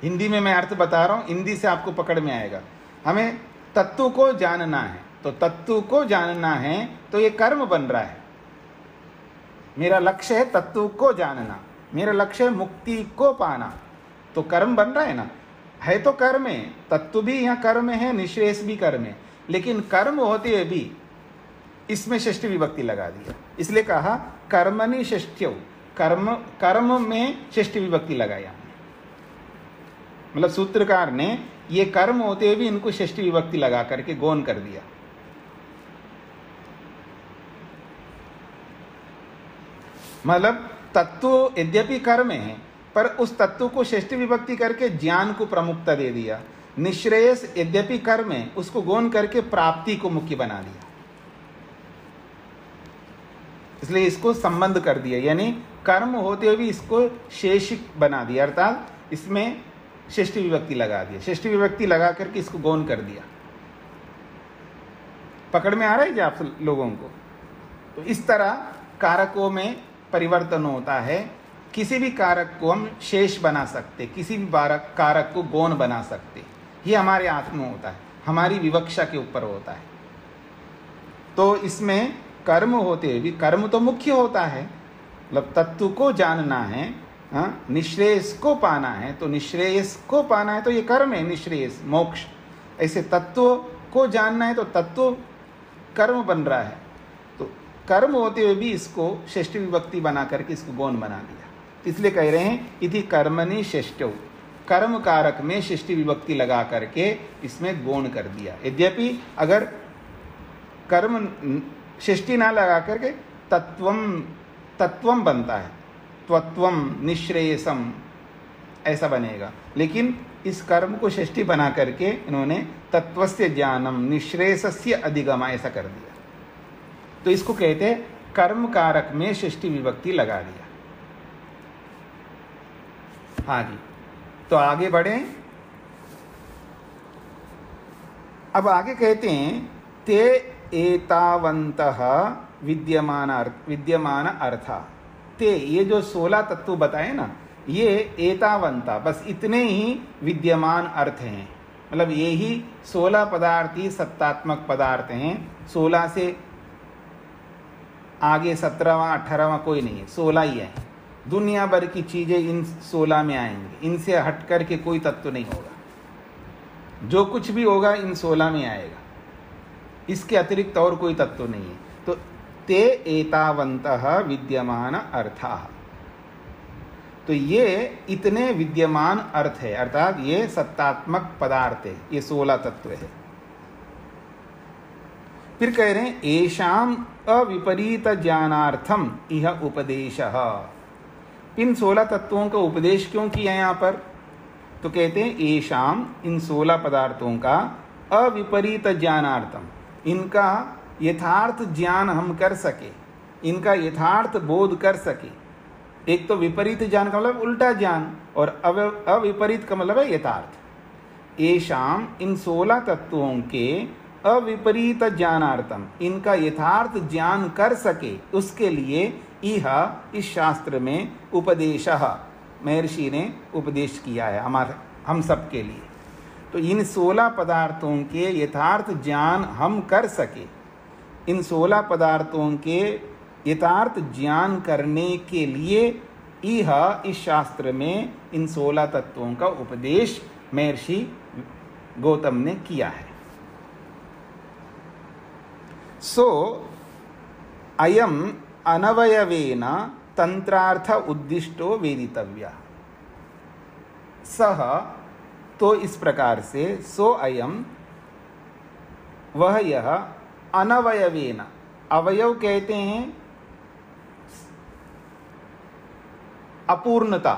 हिंदी में मैं अर्थ बता रहा हूं, हिंदी से आपको पकड़ में आएगा। हमें तत्व को जानना है, तो तत्व को जानना है तो ये कर्म बन रहा है। मेरा लक्ष्य है तत्व को जानना, मेरा लक्ष्य है मुक्ति को पाना, तो कर्म बन रहा है ना। है तो कर्म है, तत्व भी यहाँ कर्म है, निश्रेयस भी कर्म है, लेकिन कर्म होते हुए भी इसमें षष्ठी विभक्ति लगा दिया। इसलिए कहा कर्मणि षष्ठ्यौ, कर्म में षष्ठी विभक्ति लगाया। मतलब सूत्रकार ने ये कर्म होते हुए भी इनको षष्ठी विभक्ति लगा करके गौण कर दिया। मतलब तत्व यद्यपि कर्म है, पर उस तत्व को षष्ठी विभक्ति करके ज्ञान को प्रमुखता दे दिया। निश्रेयस यद्यपि कर्म है, उसको गौण करके प्राप्ति को मुख्य बना दिया। इसलिए इसको संबंध कर दिया, यानी कर्म होते हुए भी इसको शेषिक बना दिया, अर्थात इसमें षष्ठी विभक्ति लगा दिया। षष्ठी विभक्ति लगा करके इसको गौण कर दिया। पकड़ में आ रहा है जी आप लोगों को? तो इस तरह कारकों में परिवर्तन होता है। किसी भी कारक को हम शेष बना सकते, किसी भी कारक को गौण बना सकते। ये हमारे हाथ में होता है, हमारी विवक्षा के ऊपर होता है। तो इसमें कर्म होते हुए भी, कर्म तो मुख्य होता है, मतलब तत्व को जानना है, निश्रेयस को पाना है। तो निश्रेयस को पाना है तो ये कर्म है, निश्रेयस मोक्ष। ऐसे तत्व को जानना है तो तत्व कर्म बन रहा है। तो कर्म होते हुए भी इसको षष्ठी विभक्ति बना करके इसको गौण बना दिया। इसलिए कह रहे हैं इति कर्मणि षष्ठ्यौ, कर्म कारक में षष्ठी विभक्ति लगा करके इसमें गौण कर दिया। यद्यपि अगर कर्म षष्ठी ना लगा करके तत्वम बनता है, त्वत्वम निश्रेयसम ऐसा बनेगा, लेकिन इस कर्म को षष्ठी बना करके इन्होंने तत्वस्य ज्ञानम निश्रेयसस्य अधिगमा ऐसा कर दिया। तो इसको कहते हैं कर्म कारक में षष्ठी विभक्ति लगा दिया। हाँ जी, तो आगे बढ़े। अब आगे कहते हैं ते एतावन्तः विद्यमान अर्था। ते, ये जो 16 तत्व बताए ना, ये एतावंता, बस इतने ही विद्यमान अर्थ हैं। मतलब ये ही 16 पदार्थ ही सत्तात्मक पदार्थ हैं। 16 से आगे 17वां 18वां कोई नहीं है, 16 ही है। दुनिया भर की चीजें इन 16 में आएंगी, इनसे हट कर के कोई तत्व नहीं होगा। जो कुछ भी होगा इन 16 में आएगा, इसके अतिरिक्त और कोई तत्व नहीं है। तो ते एतावन्तः विद्यमान अर्थाः, तो ये इतने विद्यमान अर्थ है, अर्थात ये सत्तात्मक पदार्थ है, ये 16 तत्व है। फिर कह रहे हैं एषाम अविपरीत ज्ञानार्थम इह उपदेशः। इन 16 तत्वों का उपदेश क्यों किया यहाँ पर? तो कहते हैं एषाम, इन 16 पदार्थों का अविपरीत ज्ञानार्थम, इनका यथार्थ ज्ञान हम कर सके, इनका यथार्थ बोध कर सके। एक तो विपरीत ज्ञान का मतलब उल्टा ज्ञान, और अविपरीत का मतलब है यथार्थ। एषाम, इन 16 तत्वों के अविपरीत ज्ञानार्थम, इनका यथार्थ ज्ञान कर सके, उसके लिए इह, इस शास्त्र में उपदेशः, महर्षि ने उपदेश किया है हम सब के लिए। तो इन 16 पदार्थों के यथार्थ ज्ञान हम कर सके, इन 16 पदार्थों के यथार्थ ज्ञान करने के लिए यह इस शास्त्र में इन 16 तत्वों का उपदेश महर्षि गौतम ने किया है। सो अयम अनवयवेन तंत्रार्थ उद्दिष्टो वेदितव्य। सह, तो इस प्रकार से, सो अयम, वह यह, अनवयवेन, अवयव कहते हैं अपूर्णता,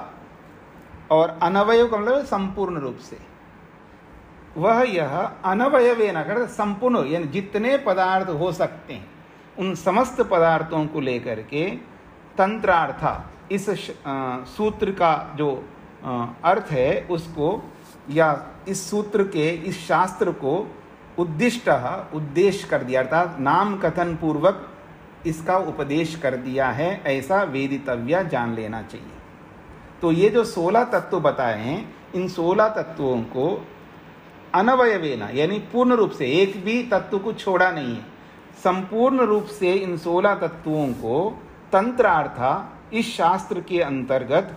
और अनवयव का मतलब संपूर्ण रूप से। वह यह अनवयवेन कर संपूर्ण, यानी जितने पदार्थ हो सकते हैं उन समस्त पदार्थों को लेकर के तंत्रार्थ, इस सूत्र का जो अर्थ है उसको, या इस सूत्र के, इस शास्त्र को उद्दिष्ट, उद्देश्य कर दिया, अर्थात नाम कथन पूर्वक इसका उपदेश कर दिया है, ऐसा वेदितव्य, जान लेना चाहिए। तो ये जो 16 तत्व बताए हैं, इन 16 तत्वों को अनवयवेन, यानी पूर्ण रूप से, एक भी तत्व को छोड़ा नहीं है, संपूर्ण रूप से इन 16 तत्वों को तंत्रार्थ, इस शास्त्र के अंतर्गत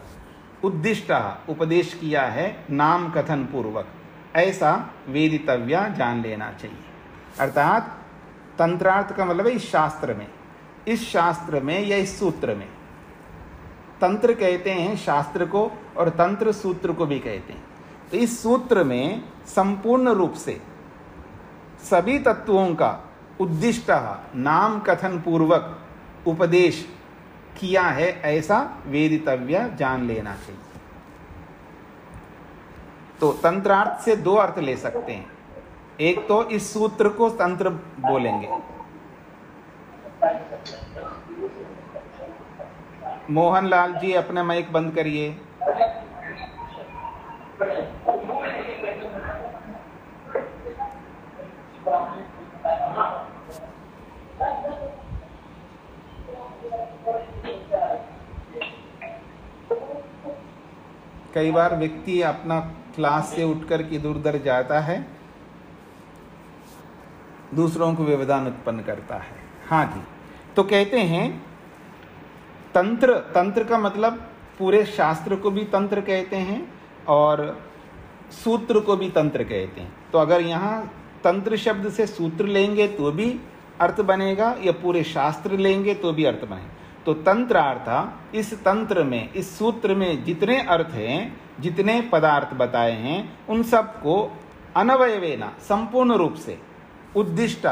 उद्दिष्ट, उपदेश किया है नाम कथन पूर्वक, ऐसा वेदितव्य, जान लेना चाहिए। अर्थात तंत्रार्थ का मतलब है इस शास्त्र में, इस शास्त्र में या इस सूत्र में। तंत्र कहते हैं शास्त्र को, और तंत्र सूत्र को भी कहते हैं। तो इस सूत्र में संपूर्ण रूप से सभी तत्वों का उद्दिष्ट नाम कथन पूर्वक उपदेश किया है, ऐसा वेदितव्य, जान लेना चाहिए। तो तंत्रार्थ से 2 अर्थ ले सकते हैं। एक तो इस सूत्र को तंत्र बोलेंगे। मोहनलाल जी अपना माइक बंद करिए। कई बार व्यक्ति अपना क्लास से उठकर के इधर उधर जाता है, दूसरों को व्यवधान उत्पन्न करता है। हाँ जी, तो कहते हैं तंत्र, तंत्र का मतलब पूरे शास्त्र को भी तंत्र कहते हैं और सूत्र को भी तंत्र कहते हैं। तो अगर यहाँ तंत्र शब्द से सूत्र लेंगे तो भी अर्थ बनेगा, या पूरे शास्त्र लेंगे तो भी अर्थ बनेगा। तो तंत्रार्थ, इस तंत्र में, इस सूत्र में जितने अर्थ हैं, जितने पदार्थ बताए हैं, उन सबको अनवयवेन, संपूर्ण रूप से, उद्दिष्ट,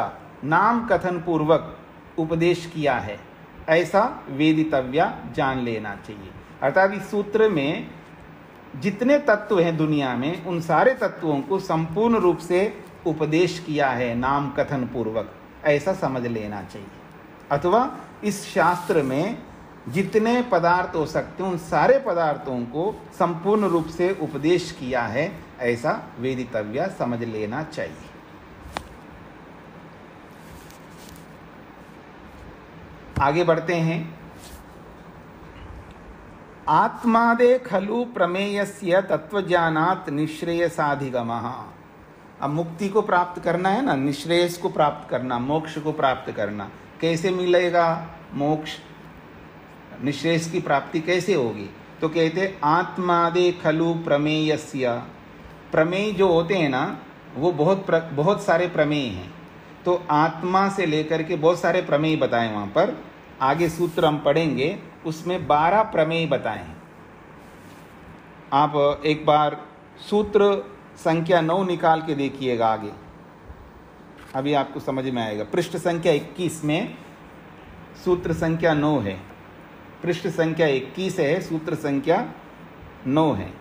नाम कथन पूर्वक उपदेश किया है, ऐसा वेदितव्य, जान लेना चाहिए। अर्थात इस सूत्र में जितने तत्व हैं दुनिया में, उन सारे तत्वों को संपूर्ण रूप से उपदेश किया है नाम कथन पूर्वक, ऐसा समझ लेना चाहिए। अथवा इस शास्त्र में जितने पदार्थ हो सकते हैं उन सारे पदार्थों को संपूर्ण रूप से उपदेश किया है, ऐसा वेदितव्य, समझ लेना चाहिए। आगे बढ़ते हैं। आत्मादे खलु प्रमेयस्य तत्वज्ञानात् निःश्रेयसाधिगमः। अब मुक्ति को प्राप्त करना है ना, निःश्रेयस को प्राप्त करना, मोक्ष को प्राप्त करना। कैसे मिलेगा मोक्ष, निःश्रेयस की प्राप्ति कैसे होगी? तो कहते आत्मादे खलु प्रमेयस्य। प्रमेय जो होते हैं ना, वो बहुत सारे प्रमेय हैं। तो आत्मा से लेकर के बहुत सारे प्रमेय बताए वहाँ पर। आगे सूत्र हम पढ़ेंगे, उसमें 12 प्रमेय बताए हैं। आप एक बार सूत्र संख्या 9 निकाल के देखिएगा आगे, अभी आपको समझ में आएगा। पृष्ठ संख्या 21 में सूत्र संख्या 9 है, पृष्ठ संख्या 21 है, सूत्र संख्या 9 है।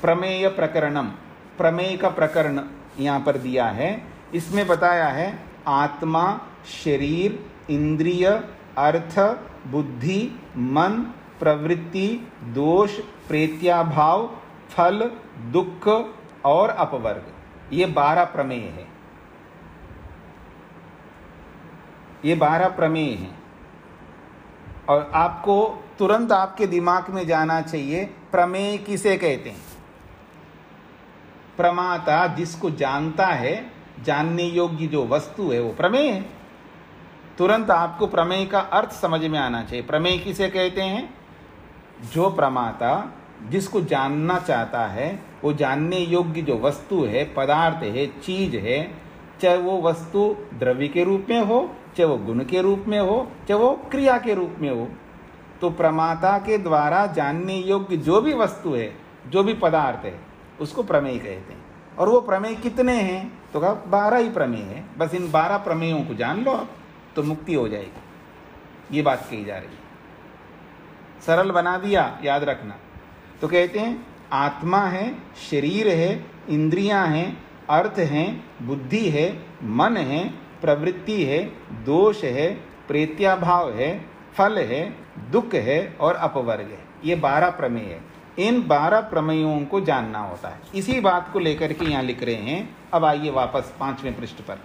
प्रमेय प्रकरणम, प्रमेय का प्रकरण यहाँ पर दिया है। इसमें बताया है आत्मा, शरीर, इंद्रिय, अर्थ, बुद्धि, मन, प्रवृत्ति, दोष, प्रेत्याभाव, फल, दुख और अपवर्ग, ये 12 प्रमेय है। ये 12 प्रमेय हैं। और आपको तुरंत आपके दिमाग में जाना चाहिए प्रमेय किसे कहते हैं। प्रमाता जिसको जानता है, जानने योग्य जो वस्तु है वो प्रमेय है। तुरंत आपको प्रमेय का अर्थ समझ में आना चाहिए। प्रमेय किसे कहते हैं? जो प्रमाता जिसको जानना चाहता है, वो जानने योग्य जो वस्तु है, पदार्थ है, चीज है, चाहे वो वस्तु द्रव्य के रूप में हो, चाहे वो गुण के रूप में हो, चाहे वो क्रिया के रूप में हो, तो प्रमाता के द्वारा जानने योग्य जो भी वस्तु है, जो भी पदार्थ है, उसको प्रमेय कहते हैं। और वो प्रमेय कितने हैं? तो कहा 12 ही प्रमेय है। बस इन 12 प्रमेयों को जान लो आप, तो मुक्ति हो जाएगी। ये बात कही जा रही है। सरल बना दिया, याद रखना। तो कहते हैं आत्मा है, शरीर है, इंद्रियां हैं, अर्थ हैं, बुद्धि है, मन है, प्रवृत्ति है, दोष है, प्रेत्याभाव है, फल है, दुख है और अपवर्ग है। ये 12 प्रमेय है। इन 12 प्रमेयों को जानना होता है। इसी बात को लेकर के यहाँ लिख रहे हैं। अब आइए वापस 5वें पृष्ठ पर।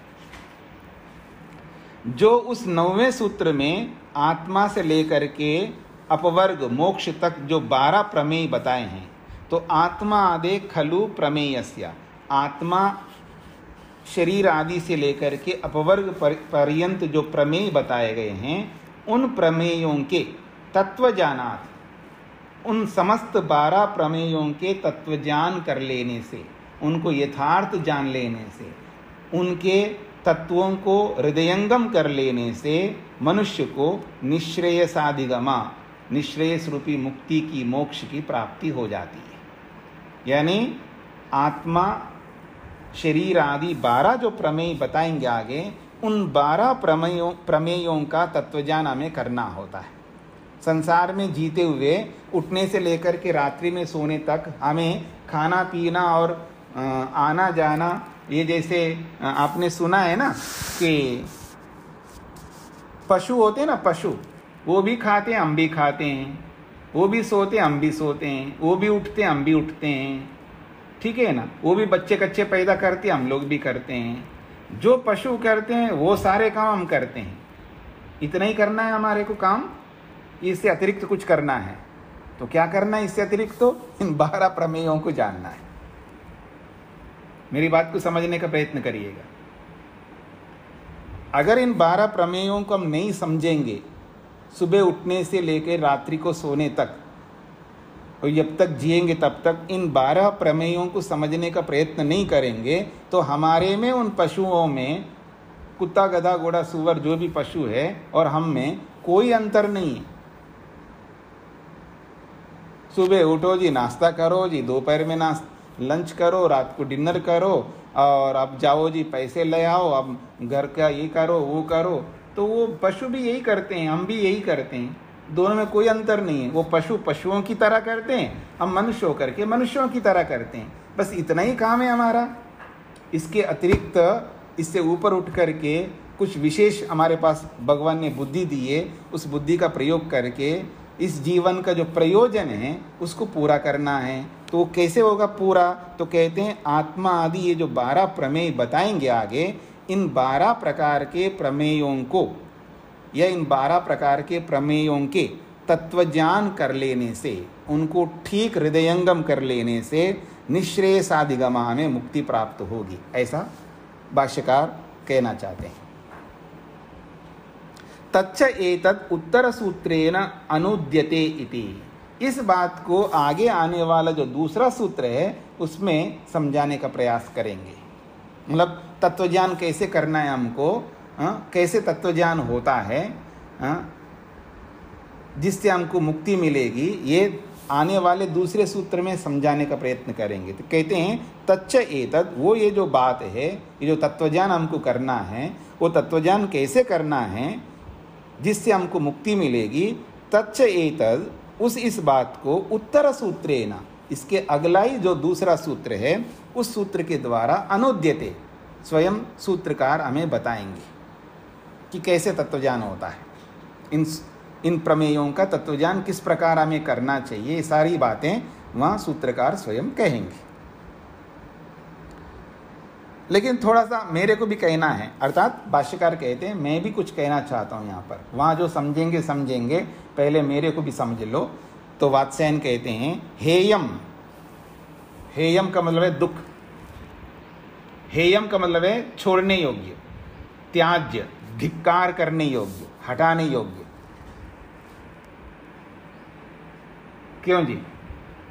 जो उस 9वें सूत्र में आत्मा से लेकर के अपवर्ग मोक्ष तक जो 12 प्रमेय बताए हैं, तो आत्मा आदे खलु प्रमेयस्य, आत्मा शरीर आदि से लेकर के अपवर्ग पर्यंत जो प्रमेय बताए गए हैं, उन प्रमेयों के तत्वज्ञानात्, उन समस्त 12 प्रमेयों के तत्वज्ञान कर लेने से, उनको यथार्थ जान लेने से, उनके तत्वों को हृदयंगम कर लेने से मनुष्य को निश्रेयसाधिगमा, निश्रेयस रूपी मुक्ति की, मोक्ष की प्राप्ति हो जाती है। यानी आत्मा शरीर आदि 12 जो प्रमेय बताएंगे आगे, उन 12 प्रमेयों का तत्वज्ञान हमें करना होता है। संसार में जीते हुए उठने से लेकर के रात्रि में सोने तक हमें खाना पीना और आना जाना, ये जैसे आपने सुना है ना कि पशु होते हैं ना, पशु वो भी खाते हैं, हम भी खाते हैं, वो भी सोते हैं, हम भी सोते हैं, वो भी उठते हैं, हम भी उठते हैं, ठीक है ना। वो भी बच्चे कच्चे पैदा करते हैं, हम लोग भी करते हैं। जो पशु करते हैं वो सारे काम हम करते हैं। इतना ही करना है हमारे को काम, इससे अतिरिक्त कुछ करना है तो क्या करना है? इससे अतिरिक्त तो इन 12 प्रमेयों को जानना है। मेरी बात को समझने का प्रयत्न करिएगा। अगर इन 12 प्रमेयों को हम नहीं समझेंगे, सुबह उठने से लेकर रात्रि को सोने तक, और जब तक जिएंगे तब तक इन 12 प्रमेयों को समझने का प्रयत्न नहीं करेंगे, तो हमारे में, उन पशुओं में, कुत्ता गधा घोड़ा सूअर जो भी पशु है और हम में कोई अंतर नहीं है। सुबह उठो जी, नाश्ता करो जी, दोपहर में लंच करो, रात को डिनर करो, और अब जाओ जी पैसे ले आओ, अब घर का ये करो वो करो। तो वो पशु भी यही करते हैं, हम भी यही करते हैं। दोनों में कोई अंतर नहीं है। वो पशु पशुओं की तरह करते हैं, हम मनुष्य होकर के मनुष्यों की तरह करते हैं। बस इतना ही काम है हमारा। इसके अतिरिक्त, इससे ऊपर उठ करके कुछ विशेष हमारे पास भगवान ने बुद्धि दी है, उस बुद्धि का प्रयोग करके इस जीवन का जो प्रयोजन है उसको पूरा करना है। तो कैसे होगा पूरा? तो कहते हैं आत्मा आदि ये जो 12 प्रमेय बताएंगे आगे, इन 12 प्रकार के प्रमेयों को, या इन 12 प्रकार के प्रमेयों के तत्वज्ञान कर लेने से, उनको ठीक हृदयंगम कर लेने से निश्रेयसाधिगमा में मुक्ति प्राप्त होगी, ऐसा भाष्यकार कहना चाहते हैं। तच्च एतत् उत्तर सूत्रेण अनुद्यते इति, इस बात को आगे आने वाला जो दूसरा सूत्र है उसमें समझाने का प्रयास करेंगे। मतलब तत्वज्ञान कैसे करना है हमको, कैसे तत्वज्ञान होता है, जिससे हमको मुक्ति मिलेगी, ये आने वाले दूसरे सूत्र में समझाने का प्रयत्न करेंगे। तो कहते हैं तच्च एतद, वो ये जो बात है, ये जो तत्वज्ञान हमको करना है, वो तत्वज्ञान कैसे करना है जिससे हमको मुक्ति मिलेगी। तच्च एतद, इस बात को उत्तर सूत्रेण, इसके अगला ही जो दूसरा सूत्र है उस सूत्र के द्वारा अनुद्यते, स्वयं सूत्रकार हमें बताएंगे कि कैसे तत्वज्ञान होता है, इन प्रमेयों का तत्वज्ञान किस प्रकार हमें करना चाहिए, ये सारी बातें वहाँ सूत्रकार स्वयं कहेंगे। लेकिन थोड़ा सा मेरे को भी कहना है, अर्थात भाष्यकार कहते हैं मैं भी कुछ कहना चाहता हूँ यहाँ पर। वहाँ जो समझेंगे पहले मेरे को भी समझ लो। तो वात्स्यायन कहते हैं हेयम, हेयम का मतलब है दुख, हेयम का मतलब है छोड़ने योग्य, त्याज्य, धिक्कार करने योग्य, हटाने योग्य। क्यों जी?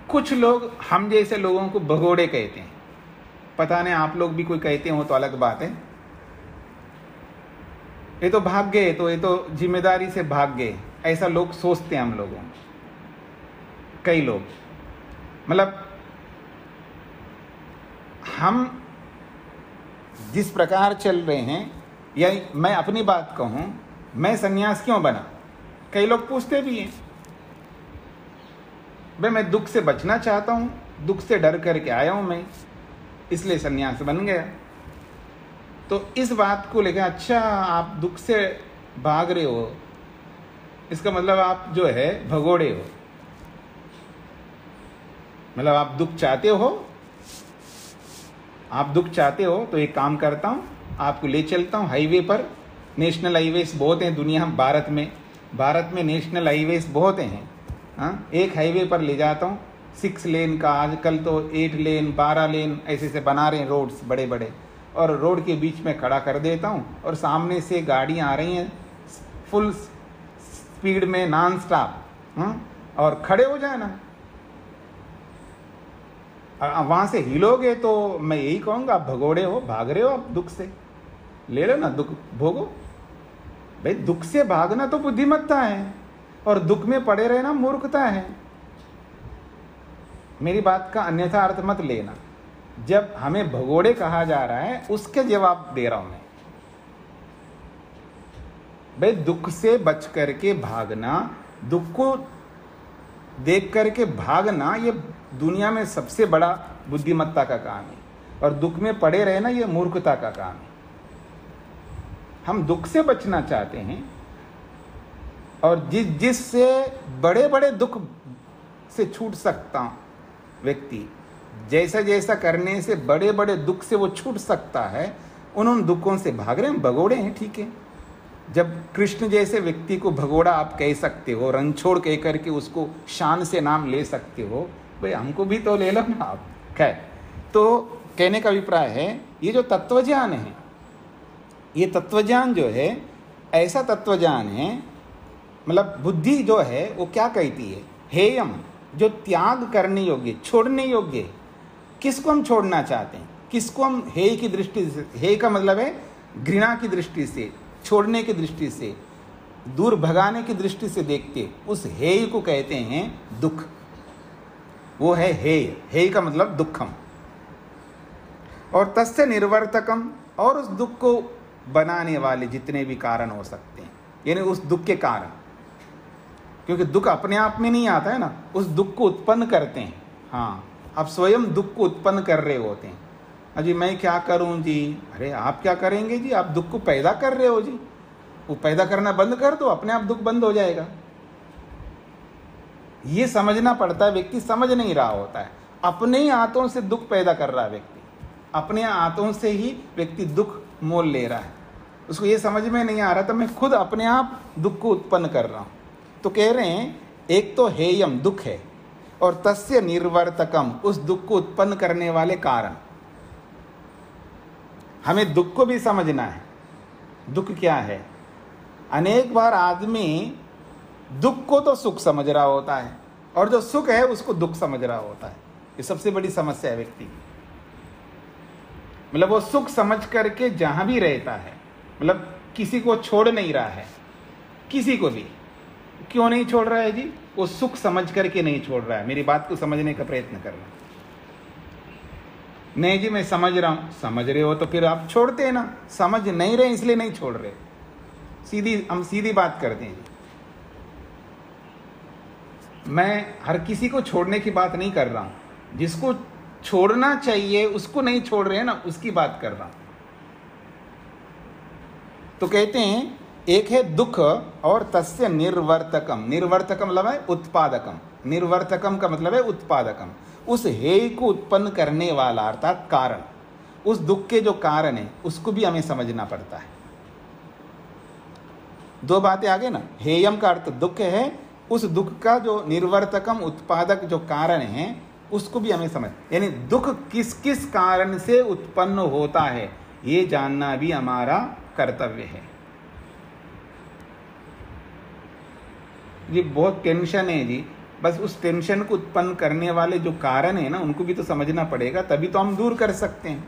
कुछ लोग हम जैसे लोगों को भगोड़े कहते हैं, पता नहीं आप लोग भी कोई कहते हो तो अलग बात है। ये तो भाग गए, तो ये तो जिम्मेदारी से भाग गए, ऐसा लोग सोचते हैं हम लोगों, कई लोग। मतलब हम जिस प्रकार चल रहे हैं, या मैं अपनी बात कहूं, मैं सन्यास क्यों बना, कई लोग पूछते भी हैं। भाई मैं दुख से बचना चाहता हूं, दुख से डर करके आया हूं मैं, इसलिए सन्यास बन गया। तो इस बात को लेकर, अच्छा आप दुख से भाग रहे हो, इसका मतलब आप जो है भगोड़े हो, मतलब आप दुख चाहते हो। आप दुख चाहते हो तो एक काम करता हूँ, आपको ले चलता हूँ हाईवे पर। नेशनल हाईवेज बहुत हैं दुनिया, भारत में नेशनल हाईवेज बहुत हैं। हाँ, एक हाईवे पर ले जाता हूँ, 6 लेन का, आजकल तो 8 लेन 12 लेन ऐसे से बना रहे हैं रोड्स बड़े बड़े, और रोड के बीच में खड़ा कर देता हूँ और सामने से गाड़ियाँ आ रही हैं फुल स्पीड में, नॉन स्टॉप, और खड़े हो जाए ना। वहाँ से हिलोगे तो मैं यही कहूँगा आप भगोड़े हो, भाग रहे हो आप दुख से, ले लो ना दुख, भोगो। भाई दुख से भागना तो बुद्धिमत्ता है, और दुख में पड़े रहना मूर्खता है। मेरी बात का अन्यथा अर्थ मत लेना। जब हमें भगोड़े कहा जा रहा है उसके जवाब दे रहा हूं मैं। भाई दुख से बच करके भागना, दुख को देख करके भागना, ये दुनिया में सबसे बड़ा बुद्धिमत्ता का काम है, और दुख में पड़े रहना ये मूर्खता का काम है। हम दुख से बचना चाहते हैं, और जिससे बड़े बड़े दुख से छूट सकता व्यक्ति, जैसा जैसा करने से बड़े बड़े दुख से वो छूट सकता है, उन दुखों से भाग रहे हैं, भगोड़े हैं, ठीक है। जब कृष्ण जैसे व्यक्ति को भगोड़ा आप कह सकते हो, रणछोड़ कह करके उसको शान से नाम ले सकते हो, भाई हमको भी तो ले लो ना आप। खैर, तो कहने का अभिप्राय है ये जो तत्वज्ञान है, ये तत्वज्ञान जो है ऐसा तत्वज्ञान है, मतलब बुद्धि जो है वो क्या कहती है, हेयम, जो त्याग करने योग्य, छोड़ने योग्य। किसको हम छोड़ना चाहते हैं, किसको हम हेय की दृष्टि से, हेय का मतलब है घृणा की दृष्टि से, छोड़ने की दृष्टि से, दूर भगाने की दृष्टि से देखते, उस हेय को कहते हैं दुख। वो है हेय, हेय का मतलब दुखम। और तस्य निर्वर्तकम, और उस दुख को बनाने वाले जितने भी कारण हो सकते हैं, यानी उस दुख के कारण, क्योंकि दुख अपने आप में नहीं आता है ना, उस दुख को उत्पन्न करते हैं। हाँ, आप स्वयं दुख को उत्पन्न कर रहे होते हैं। अजी मैं क्या करूं जी, अरे आप क्या करेंगे जी, आप दुख को पैदा कर रहे हो जी, वो पैदा करना बंद कर दो, अपने आप दुख बंद हो जाएगा। ये समझना पड़ता है, व्यक्ति समझ नहीं रहा होता है, अपने ही हाथों से दुख पैदा कर रहा है व्यक्ति, अपने हाथों से ही व्यक्ति दुख मोल ले रहा है, उसको ये समझ में नहीं आ रहा था मैं खुद अपने आप दुख को उत्पन्न कर रहा हूं। तो कह रहे हैं एक तो हेयम दुख है, और तस्य निर्वर्तकम, उस दुख को उत्पन्न करने वाले कारण। हमें दुख को भी समझना है, दुख क्या है। अनेक बार आदमी दुख को तो सुख समझ रहा होता है, और जो सुख है उसको दुख समझ रहा होता है। ये सबसे बड़ी समस्या है व्यक्ति की। मतलब वो सुख समझ करके जहां भी रहता है, मतलब किसी को छोड़ नहीं रहा है, किसी को भी, क्यों नहीं छोड़ रहा है जी? वो सुख समझ करके नहीं छोड़ रहा है। मेरी बात को समझने का प्रयत्न करना। नहीं जी मैं समझ रहा हूं। समझ रहे हो तो फिर आप छोड़ते ना। समझ नहीं रहे इसलिए नहीं छोड़ रहे। हम सीधी बात करते हैं जी। मैं हर किसी को छोड़ने की बात नहीं कर रहा हूं। जिसको छोड़ना चाहिए उसको नहीं छोड़ रहे हैं ना, उसकी बात कर रहा हूं। तो कहते हैं एक है दुख और तस्य निर्वर्तकम। निर्वर्तकम मतलब है उत्पादकम। निर्वर्तकम का मतलब है उत्पादकम। उस हेय को उत्पन्न करने वाला अर्थात कारण, उस दुख के जो कारण है उसको भी हमें समझना पड़ता है। दो बातें आगे ना। हेयम का अर्थ दुख है, उस दुख का जो निर्वर्तकम उत्पादक जो कारण है उसको भी हमें समझ, यानी दुख किस किस कारण से उत्पन्न होता है ये जानना भी हमारा कर्तव्य है। ये बहुत टेंशन है जी। बस उस टेंशन को उत्पन्न करने वाले जो कारण है ना उनको भी तो समझना पड़ेगा, तभी तो हम दूर कर सकते हैं।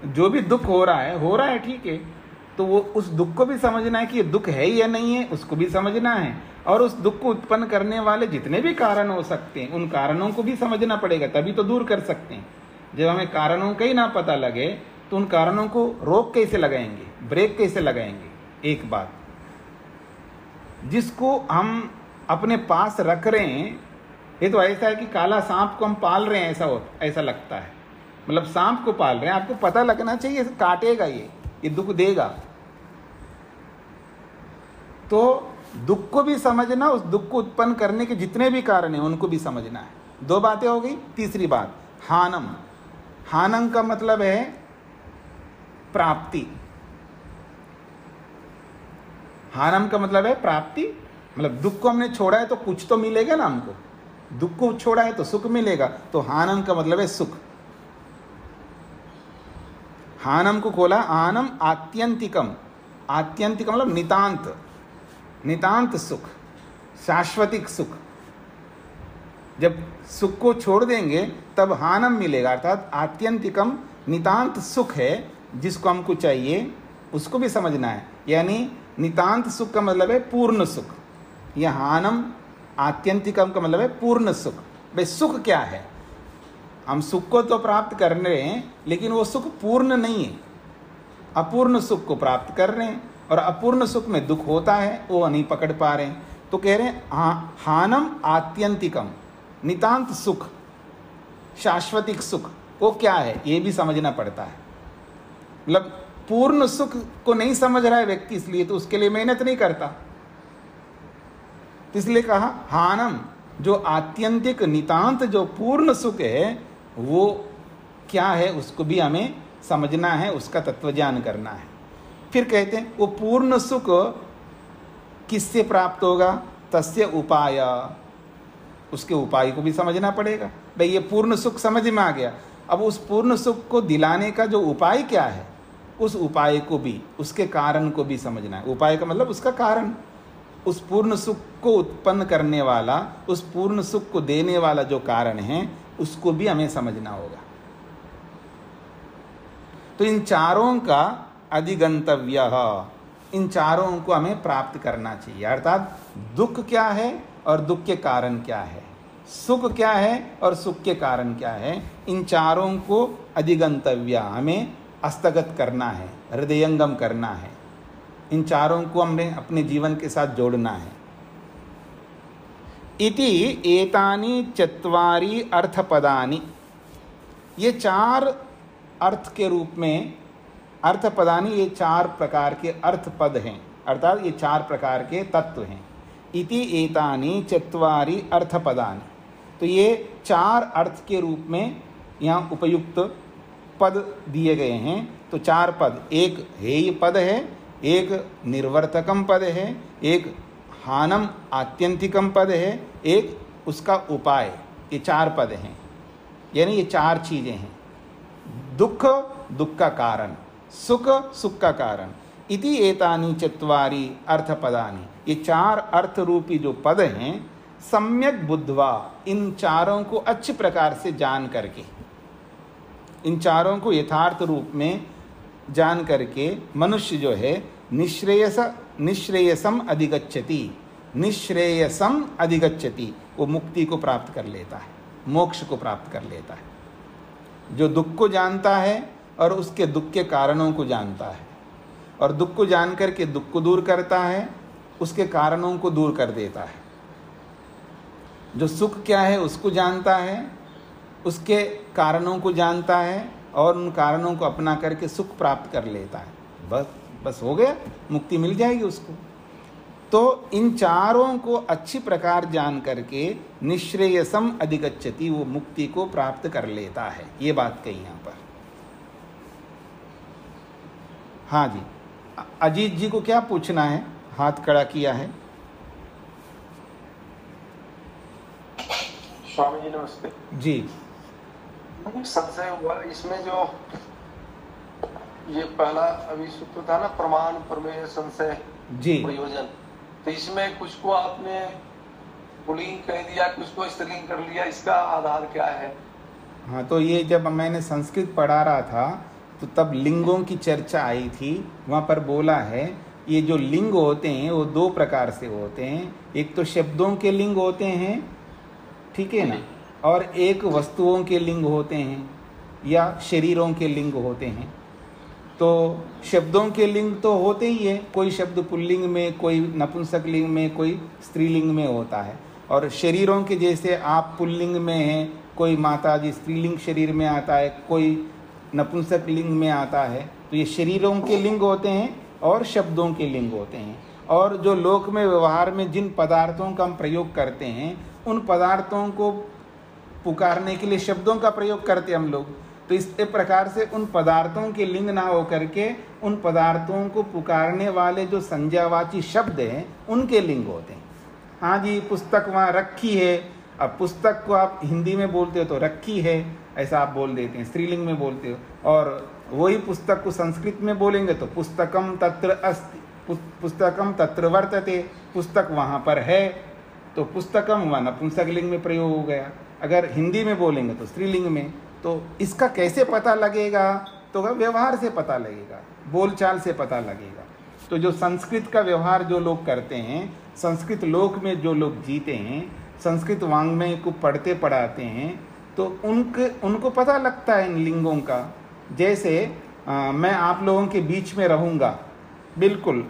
जो भी दुख हो रहा है ठीक है, तो वो उस दुख को भी समझना है कि ये दुख है या नहीं है, उसको भी समझना है। और उस दुख को उत्पन्न करने वाले जितने भी कारण हो सकते हैं उन कारणों को भी समझना पड़ेगा, तभी तो दूर कर सकते हैं। जब हमें कारणों का ही ना पता लगे तो उन कारणों को रोक कैसे लगाएंगे, ब्रेक कैसे लगाएंगे। एक बात, जिसको हम अपने पास रख रहे हैं, ये तो ऐसा है कि काला सांप को हम पाल रहे हैं, ऐसा लगता है। मतलब सांप को पाल रहे हैं, आपको पता लगना चाहिए काटेगा, ये दुख देगा। तो दुख को भी समझना, उस दुख को उत्पन्न करने के जितने भी कारण हैं उनको भी समझना है। दो बातें हो गई। तीसरी बात हानम। हानम का मतलब है प्राप्ति। हानम का मतलब है प्राप्ति, मतलब दुख को हमने छोड़ा है तो कुछ तो मिलेगा ना हमको। दुख को छोड़ा है तो सुख मिलेगा, तो हानम का मतलब है सुख। हानम को खोला, आनम आत्यंतिकम। आत्यंतिकम मतलब नितांत, नितांत सुख, शाश्वतिक सुख। जब सुख को छोड़ देंगे तब हानम मिलेगा, अर्थात आत्यंतिकम नितांत सुख है जिसको हमको चाहिए, उसको भी समझना है। यानी नितांत सुख का मतलब है पूर्ण सुख। यह हानम आत्यंतिकम का मतलब है पूर्ण सुख। भाई सुख क्या है? हम सुख को तो प्राप्त कर रहे हैं लेकिन वो सुख पूर्ण नहीं है, अपूर्ण सुख को प्राप्त कर रहे हैं। और अपूर्ण सुख में दुख होता है, वो नहीं पकड़ पा रहे हैं। तो कह रहे हैं हानम आत्यंतिकम, नितांत सुख, शाश्वतिक सुख, वो क्या है ये भी समझना पड़ता है। मतलब पूर्ण सुख को नहीं समझ रहा है व्यक्ति, इसलिए तो उसके लिए मेहनत नहीं करता। इसलिए कहा हानम, जो आत्यंतिक नितांत जो पूर्ण सुख है वो क्या है उसको भी हमें समझना है, उसका तत्व ज्ञान करना है। फिर कहते हैं वो पूर्ण सुख किससे प्राप्त होगा? तस्य उपाय, उसके उपाय को भी समझना पड़ेगा। भाई ये पूर्ण सुख समझ में आ गया, अब उस पूर्ण सुख को दिलाने का जो उपाय क्या है, उस उपाय को भी, उसके कारण को भी समझना है। उपाय का मतलब उसका कारण, उस पूर्ण सुख को उत्पन्न करने वाला, उस पूर्ण सुख को देने वाला जो कारण है उसको भी हमें समझना होगा। तो इन चारों का अधिगंतव्य, इन चारों को हमें प्राप्त करना चाहिए। अर्थात दुख क्या है और दुख के कारण क्या है, सुख क्या है और सुख के कारण क्या है, इन चारों को अधिगंतव्य हमें हस्तगत करना है, हृदयंगम करना है। इन चारों को हमने अपने जीवन के साथ जोड़ना है। इति एतानि चत्वारि अर्थपदानि, ये चार अर्थ के रूप में, अर्थपदानि ये चार प्रकार के अर्थपद हैं, अर्थात ये चार प्रकार के तत्व हैं। इति एतानि चत्वारि अर्थपदानि, तो ये चार अर्थ के रूप में यहाँ उपयुक्त पद दिए गए हैं। तो चार पद, एक हेय पद है, एक निर्वर्तकम पद है, एक हानम आत्यंतिकम पद है, एक उसका उपाय। ये चार पद हैं, यानी ये चार चीजें हैं। दुख, दुख का कारण, सुख, सुख का कारण। इति एतानि चत्वारि अर्थपदानि, ये चार अर्थ रूपी जो पद हैं, सम्यक बुद्ध्वा, इन चारों को अच्छे प्रकार से जान करके, इन चारों को यथार्थ रूप में जान करके मनुष्य जो है निश्रेयसम अधिगच्छति, निश्रेयसम अधिगच्छति, वो मुक्ति को प्राप्त कर लेता है, मोक्ष को प्राप्त कर लेता है। जो दुख को जानता है और उसके दुख के कारणों को जानता है, और दुख को जान करके दुख को दूर करता है, उसके कारणों को दूर कर देता है। जो सुख क्या है उसको जानता है, उसके कारणों को जानता है, और उन कारणों को अपना करके सुख प्राप्त कर लेता है। बस हो गया, मुक्ति मिल जाएगी उसको। तो इन चारों को अच्छी प्रकार जान करके निश्रेयसम अधिगच्छति, वो मुक्ति को प्राप्त कर लेता है। ये बात कही यहाँ पर। हाँ जी, अजीत जी को क्या पूछना है? हाथ खड़ा किया है। स्वामी जी नमस्ते जी। संशय हुआ इसमें, जो ये पहला अभी सूत्र था ना, प्रमाण प्रमेय संशय जी, प्रयोजन, तो इसमें कुछ को आपने पुल्लिंग कह दिया, कुछ को स्त्रीलिंग कर लिया, इसका आधार क्या है? हाँ, तो ये जब मैंने संस्कृत पढ़ा रहा था तो तब लिंगों की चर्चा आई थी। वहाँ पर बोला है ये जो लिंग होते हैं वो दो प्रकार से होते हैं। एक तो शब्दों के लिंग होते हैं, ठीक है ना, और एक वस्तुओं के लिंग होते हैं या शरीरों के लिंग होते हैं। तो शब्दों के लिंग तो होते ही है, कोई शब्द पुल्लिंग में, कोई नपुंसक लिंग में, कोई स्त्रीलिंग में होता है। और शरीरों के जैसे आप पुल्लिंग में हैं, कोई माता जी स्त्रीलिंग शरीर में आता है, कोई नपुंसक लिंग में आता है। तो ये शरीरों के लिंग होते हैं और शब्दों के लिंग होते हैं। और जो लोक में व्यवहार में जिन पदार्थों का हम प्रयोग करते हैं, उन पदार्थों को पुकारने के लिए शब्दों का प्रयोग करते हम लोग। तो इस प्रकार से उन पदार्थों के लिंग ना हो करके उन पदार्थों को पुकारने वाले जो संज्ञावाची शब्द हैं उनके लिंग होते हैं। हाँ जी, पुस्तक वहाँ रखी है। अब पुस्तक को आप हिंदी में बोलते हो तो रखी है, ऐसा आप बोल देते हैं, स्त्रीलिंग में बोलते हो। और वही पुस्तक को संस्कृत में बोलेंगे तो पुस्तकम तत्र अस्ति, पुस्तकम तत्र वर्तते, पुस्तक वहाँ पर है, तो पुस्तकम वहाँ नपुंसक लिंग में प्रयोग हो गया। अगर हिंदी में बोलेंगे तो स्त्रीलिंग में। तो इसका कैसे पता लगेगा? तो व्यवहार से पता लगेगा, बोलचाल से पता लगेगा। तो जो संस्कृत का व्यवहार जो लोग करते हैं, संस्कृत लोक में जो लोग जीते हैं, संस्कृत वाङ्मय को पढ़ते पढ़ाते हैं, तो उनको पता लगता है इन लिंगों का। जैसे मैं आप लोगों के बीच में रहूँगा, बिल्कुल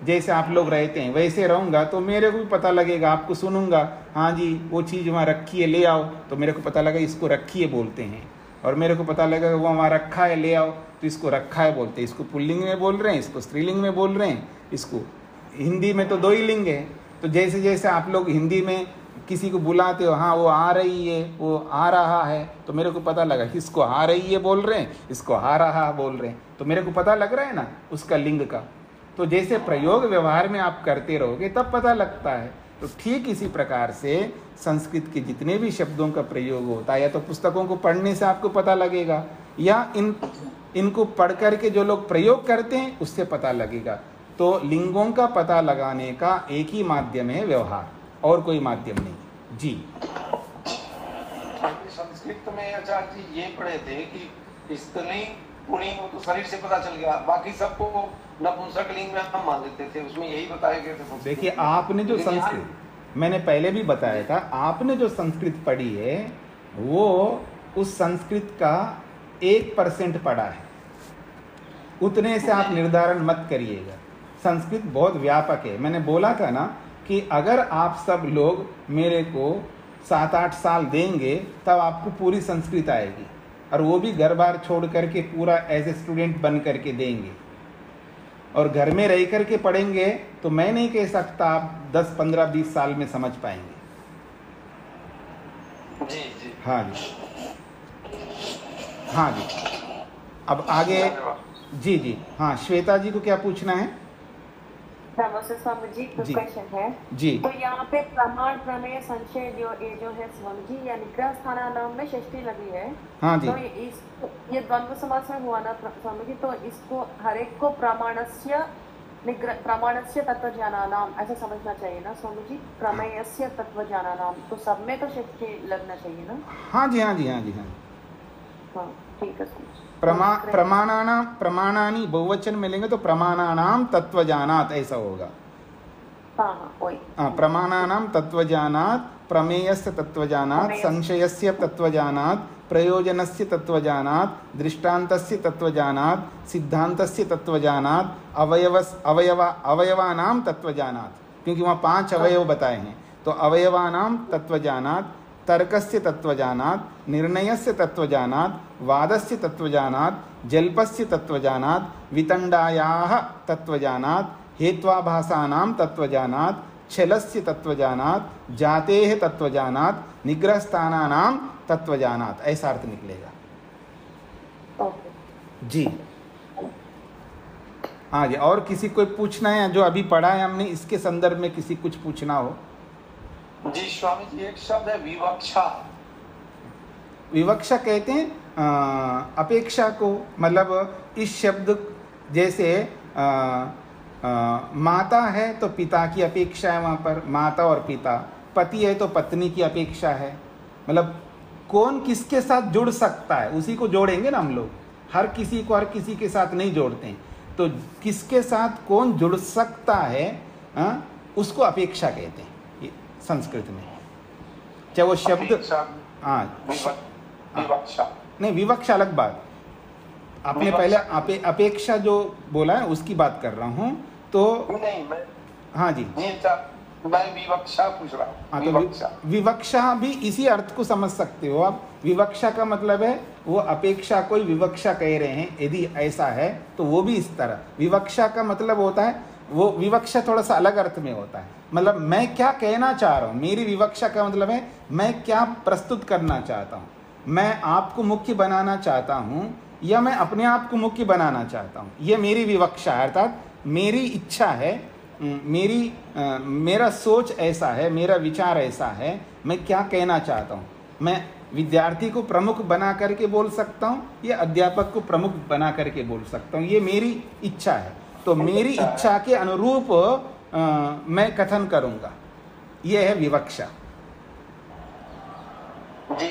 जैसे आप लोग रहते हैं वैसे रहूँगा, तो मेरे को भी पता लगेगा, आपको सुनूंगा, हाँ जी वो चीज़ वहाँ रखी है ले आओ, तो मेरे को पता लगा इसको रखी है बोलते हैं। और मेरे को पता लगा वो वहाँ रखा है ले आओ, तो इसको रखा है बोलते हैं। इसको पुल्लिंग में बोल रहे हैं, इसको स्त्रीलिंग में बोल रहे हैं, इसको हिंदी में तो दो ही लिंग है। तो जैसे जैसे आप लोग हिंदी में किसी को बुलाते हो, हाँ वो आ रही है, वो आ रहा है, तो मेरे को पता लगा इसको आ रही है बोल रहे हैं, इसको आ रहा बोल रहे हैं, तो मेरे को पता लग रहा है ना उसका लिंग का। तो जैसे प्रयोग व्यवहार में आप करते रहोगे तब पता लगता है। तो ठीक इसी प्रकार से संस्कृत के जितने भी शब्दों का प्रयोग होता है, या तो पुस्तकों को पढ़ने से आपको पता लगेगा, या इनको पढ़ करके जो लोग प्रयोग करते हैं उससे पता लगेगा। तो लिंगों का पता लगाने का एक ही माध्यम है व्यवहार, और कोई माध्यम नहीं। जी, संस्कृत में आचार्य जी ये पढ़े थे कि स्त्रीलिंग पुल्लिंग तो शरीर से पता चल गया, बाकी सबको नपुंसक लिंग में हम मान लेते थे, उसमें यही बताया गया था। देखिए आपने जो संस्कृत, मैंने पहले भी बताया था, आपने जो संस्कृत पढ़ी है वो उस संस्कृत का 1% पढ़ा है, उतने से आप निर्धारण मत करिएगा। संस्कृत बहुत व्यापक है। मैंने बोला था ना कि अगर आप सब लोग मेरे को 7-8 साल देंगे तब आपको पूरी संस्कृत आएगी, और वो भी घर बार छोड़ करके पूरा एज ए स्टूडेंट बन करके देंगे। और घर में रह करके पढ़ेंगे तो मैं नहीं कह सकता आप 10, 15, 20 साल में समझ पाएंगे। जी जी, हाँ जी, हाँ जी। अब आगे जी जी, हाँ श्वेता जी को क्या पूछना है? नमस्ते स्वामी जी, कुछ क्वेश्चन है जी। तो यहाँ पे प्रमाण प्रमेय संशय जो है स्वामी जी, या निग्रह स्थानानाम में षष्ठी लगी है। हाँ जी। तो ये द्वंद्व समास में हुआ ना स्वामी जी, तो इसको हर एक को प्रमाणस्य तत्वज्ञानानाम ऐसा समझना चाहिए ना स्वामी जी? प्रमेयस्य तत्वज्ञानानाम, तो सब में तो षष्ठी लगना चाहिए ना? हाँ जी, हाँ जी, हाँ जी, हाँ। हाँ ठीक है स्वामी जी। प्रमाणानी बहुवचन में लेंगे तो प्रमाणानाम तत्वजानात ऐसा होगा। प्रमाणानाम तत्वजानात, प्रमेयस्य तत्वजानात, संशयस्य तत्वजानात, प्रयोजनस्य तत्वजानात, दृष्टान्तस्य तत्वजानात, सिद्धान्तस्य तत्वजानात, अवयवानाम तत्वजानात, क्योंकि वहाँ 5 अवयव बताए हैं। तो अवयवानाम तत्वजानात, तर्कस्य तत्वजानात, निर्णयस्य तत्वजानात, वादस्य तत्वजानात, जल्पस्य तत्वजानात, वितण्डायाः तत्वजानात, हेत्वाभासानां तत्वजानात, छलस्य तत्वजानात, जातेः तत्वजानात, निग्रहस्थानानां तत्वजानात, ऐसा अर्थ निकलेगा। जी हाँ जी, और किसी कोई पूछना है? जो अभी पढ़ा है हमने इसके संदर्भ में किसी कुछ पूछना हो? जी स्वामी जी, एक शब्द है विवक्षा। विवक्षा कहते हैं अपेक्षा को, मतलब इस शब्द जैसे माता है तो पिता की अपेक्षा है, वहाँ पर माता और पिता, पति है तो पत्नी की अपेक्षा है, मतलब कौन किसके साथ जुड़ सकता है उसी को जोड़ेंगे ना हम लोग। हर किसी को हर किसी के साथ नहीं जोड़ते हैं, तो किसके साथ कौन जुड़ सकता है उसको अपेक्षा कहते हैं ये संस्कृत में। चाहे वो शब्द विवक्षा नहीं, विवक्षा अलग बात। आपने पहले अपेक्षा जो बोला है उसकी बात कर रहा हूँ। तो नहीं, मैं हाँ जी, मैं विवक्षा पूछ रहा हूँ। तो विवक्षा भी इसी अर्थ को समझ सकते हो आप। विवक्षा का मतलब है वो अपेक्षा कोई विवक्षा कह रहे हैं, यदि ऐसा है तो वो भी इस तरह। विवक्षा का मतलब होता है, वो विवक्षा थोड़ा सा अलग अर्थ में होता है, मतलब मैं क्या कहना चाह रहा हूँ। मेरी विवक्षा का मतलब है मैं क्या प्रस्तुत करना चाहता हूँ। मैं आपको मुख्य बनाना चाहता हूँ या मैं अपने आप को मुख्य बनाना चाहता हूँ, ये मेरी विवक्षा है। अर्थात मेरी इच्छा है, मेरा सोच ऐसा है, मेरा विचार ऐसा है, मैं क्या कहना चाहता हूँ। मैं विद्यार्थी को प्रमुख बना करके बोल सकता हूँ या अध्यापक को प्रमुख बना करके बोल सकता हूँ, ये मेरी इच्छा है। तो मेरी इच्छा के अनुरूप मैं कथन करूँगा, ये है विवक्षा। जी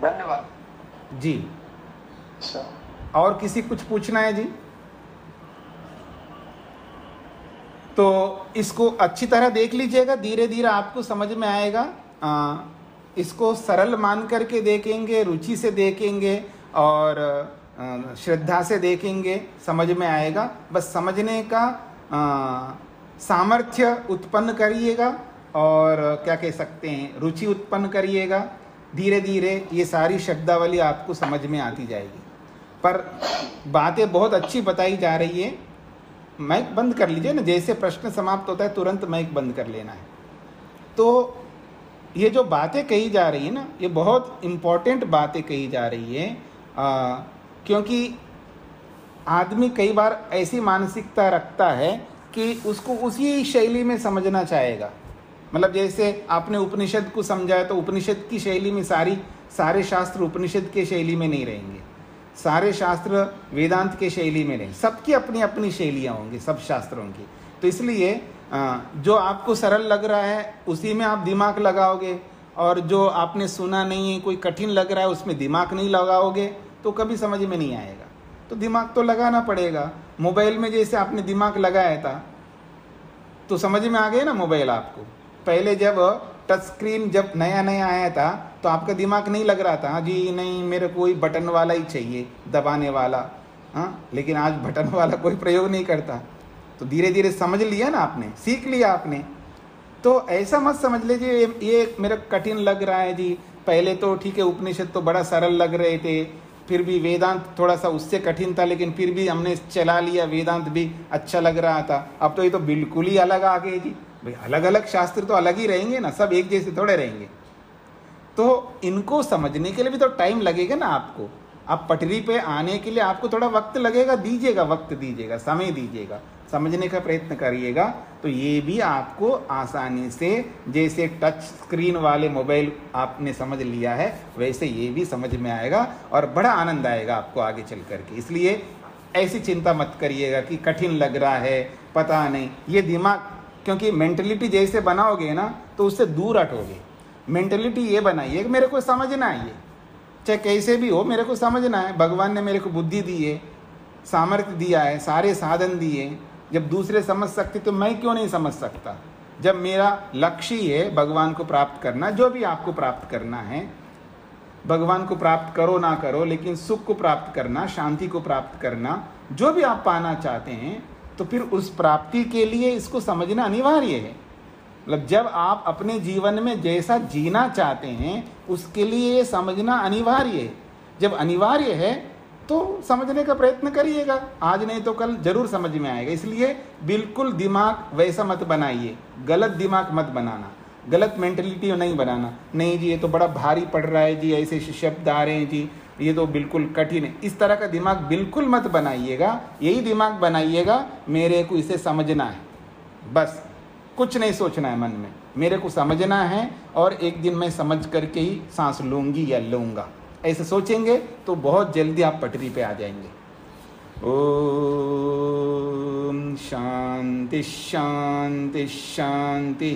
धन्यवाद जी। और किसी कुछ पूछना है जी? तो इसको अच्छी तरह देख लीजिएगा, धीरे धीरे आपको समझ में आएगा। इसको सरल मान करके देखेंगे, रुचि से देखेंगे और श्रद्धा से देखेंगे, समझ में आएगा। बस समझने का सामर्थ्य उत्पन्न करिएगा और क्या कह सकते हैं, रुचि उत्पन्न करिएगा। धीरे धीरे ये सारी शब्दावली आपको समझ में आती जाएगी। पर बातें बहुत अच्छी बताई जा रही है। माइक बंद कर लीजिए ना, जैसे प्रश्न समाप्त होता है तुरंत माइक बंद कर लेना है। तो ये जो बातें कही जा रही है ना, ये बहुत इम्पोर्टेंट बातें कही जा रही है, क्योंकि आदमी कई बार ऐसी मानसिकता रखता है कि उसको उसी शैली में समझना चाहेगा। मतलब जैसे आपने उपनिषद को समझाया तो उपनिषद की शैली में सारे शास्त्र उपनिषद के शैली में नहीं रहेंगे, सारे शास्त्र वेदांत के शैली में नहीं, सबकी अपनी अपनी शैलियाँ होंगी सब शास्त्रों की। तो इसलिए जो आपको सरल लग रहा है उसी में आप दिमाग लगाओगे, और जो आपने सुना नहीं है, कोई कठिन लग रहा है, उसमें दिमाग नहीं लगाओगे तो कभी समझ में नहीं आएगा। तो दिमाग तो लगाना पड़ेगा। मोबाइल में जैसे आपने दिमाग लगाया था तो समझ में आ गया ना मोबाइल आपको। पहले जब टच स्क्रीन जब नया नया आया था तो आपका दिमाग नहीं लग रहा था, हाँ जी नहीं मेरे को कोई बटन वाला ही चाहिए, दबाने वाला। हाँ, लेकिन आज बटन वाला कोई प्रयोग नहीं करता। तो धीरे धीरे समझ लिया ना आपने, सीख लिया आपने। तो ऐसा मत समझ लीजिए ये मेरा कठिन लग रहा है जी। पहले तो ठीक है उपनिषद तो बड़ा सरल लग रहे थे, फिर भी वेदांत थोड़ा सा उससे कठिन था, लेकिन फिर भी हमने चला लिया, वेदांत भी अच्छा लग रहा था। अब तो ये तो बिल्कुल ही अलग आ गए जी। भाई अलग अलग शास्त्र तो अलग ही रहेंगे ना, सब एक जैसे थोड़े रहेंगे। तो इनको समझने के लिए भी तो टाइम लगेगा ना आपको। आप पटरी पे आने के लिए आपको थोड़ा वक्त लगेगा, दीजिएगा, वक्त दीजिएगा, समय दीजिएगा, समझने का प्रयत्न करिएगा। तो ये भी आपको आसानी से, जैसे टच स्क्रीन वाले मोबाइल आपने समझ लिया है, वैसे ये भी समझ में आएगा और बड़ा आनंद आएगा आपको आगे चल करके। इसलिए ऐसी चिंता मत करिएगा कि कठिन लग रहा है, पता नहीं। ये दिमाग, क्योंकि मेंटलिटी जैसे बनाओगे ना तो उससे दूर हटोगे। मेंटलिटी ये बनाइए कि मेरे को समझना है, चाहे कैसे भी हो, मेरे को समझना है। भगवान ने मेरे को बुद्धि दी है, सामर्थ्य दिया है, सारे साधन दिए। जब दूसरे समझ सकते तो मैं क्यों नहीं समझ सकता? जब मेरा लक्ष्य है भगवान को प्राप्त करना, जो भी आपको प्राप्त करना है, भगवान को प्राप्त करो ना करो, लेकिन सुख को प्राप्त करना, शांति को प्राप्त करना, जो भी आप पाना चाहते हैं, तो फिर उस प्राप्ति के लिए इसको समझना अनिवार्य है। मतलब जब आप अपने जीवन में जैसा जीना चाहते हैं उसके लिए ये समझना अनिवार्य है। जब अनिवार्य है तो समझने का प्रयत्न करिएगा, आज नहीं तो कल जरूर समझ में आएगा। इसलिए बिल्कुल दिमाग वैसा मत बनाइए, गलत दिमाग मत बनाना, गलत मेंटलिटी नहीं बनाना। नहीं जी ये तो बड़ा भारी पड़ रहा है जी, ऐसे शब्द आ रहे हैं जी, ये तो बिल्कुल कठिन है। इस तरह का दिमाग बिल्कुल मत बनाइएगा। यही दिमाग बनाइएगा मेरे को इसे समझना है, बस कुछ नहीं सोचना है मन में, मेरे को समझना है और एक दिन मैं समझ करके ही सांस लूंगी या लूंगा। ऐसे सोचेंगे तो बहुत जल्दी आप पटरी पे आ जाएंगे। ओम शांति शांति शांति।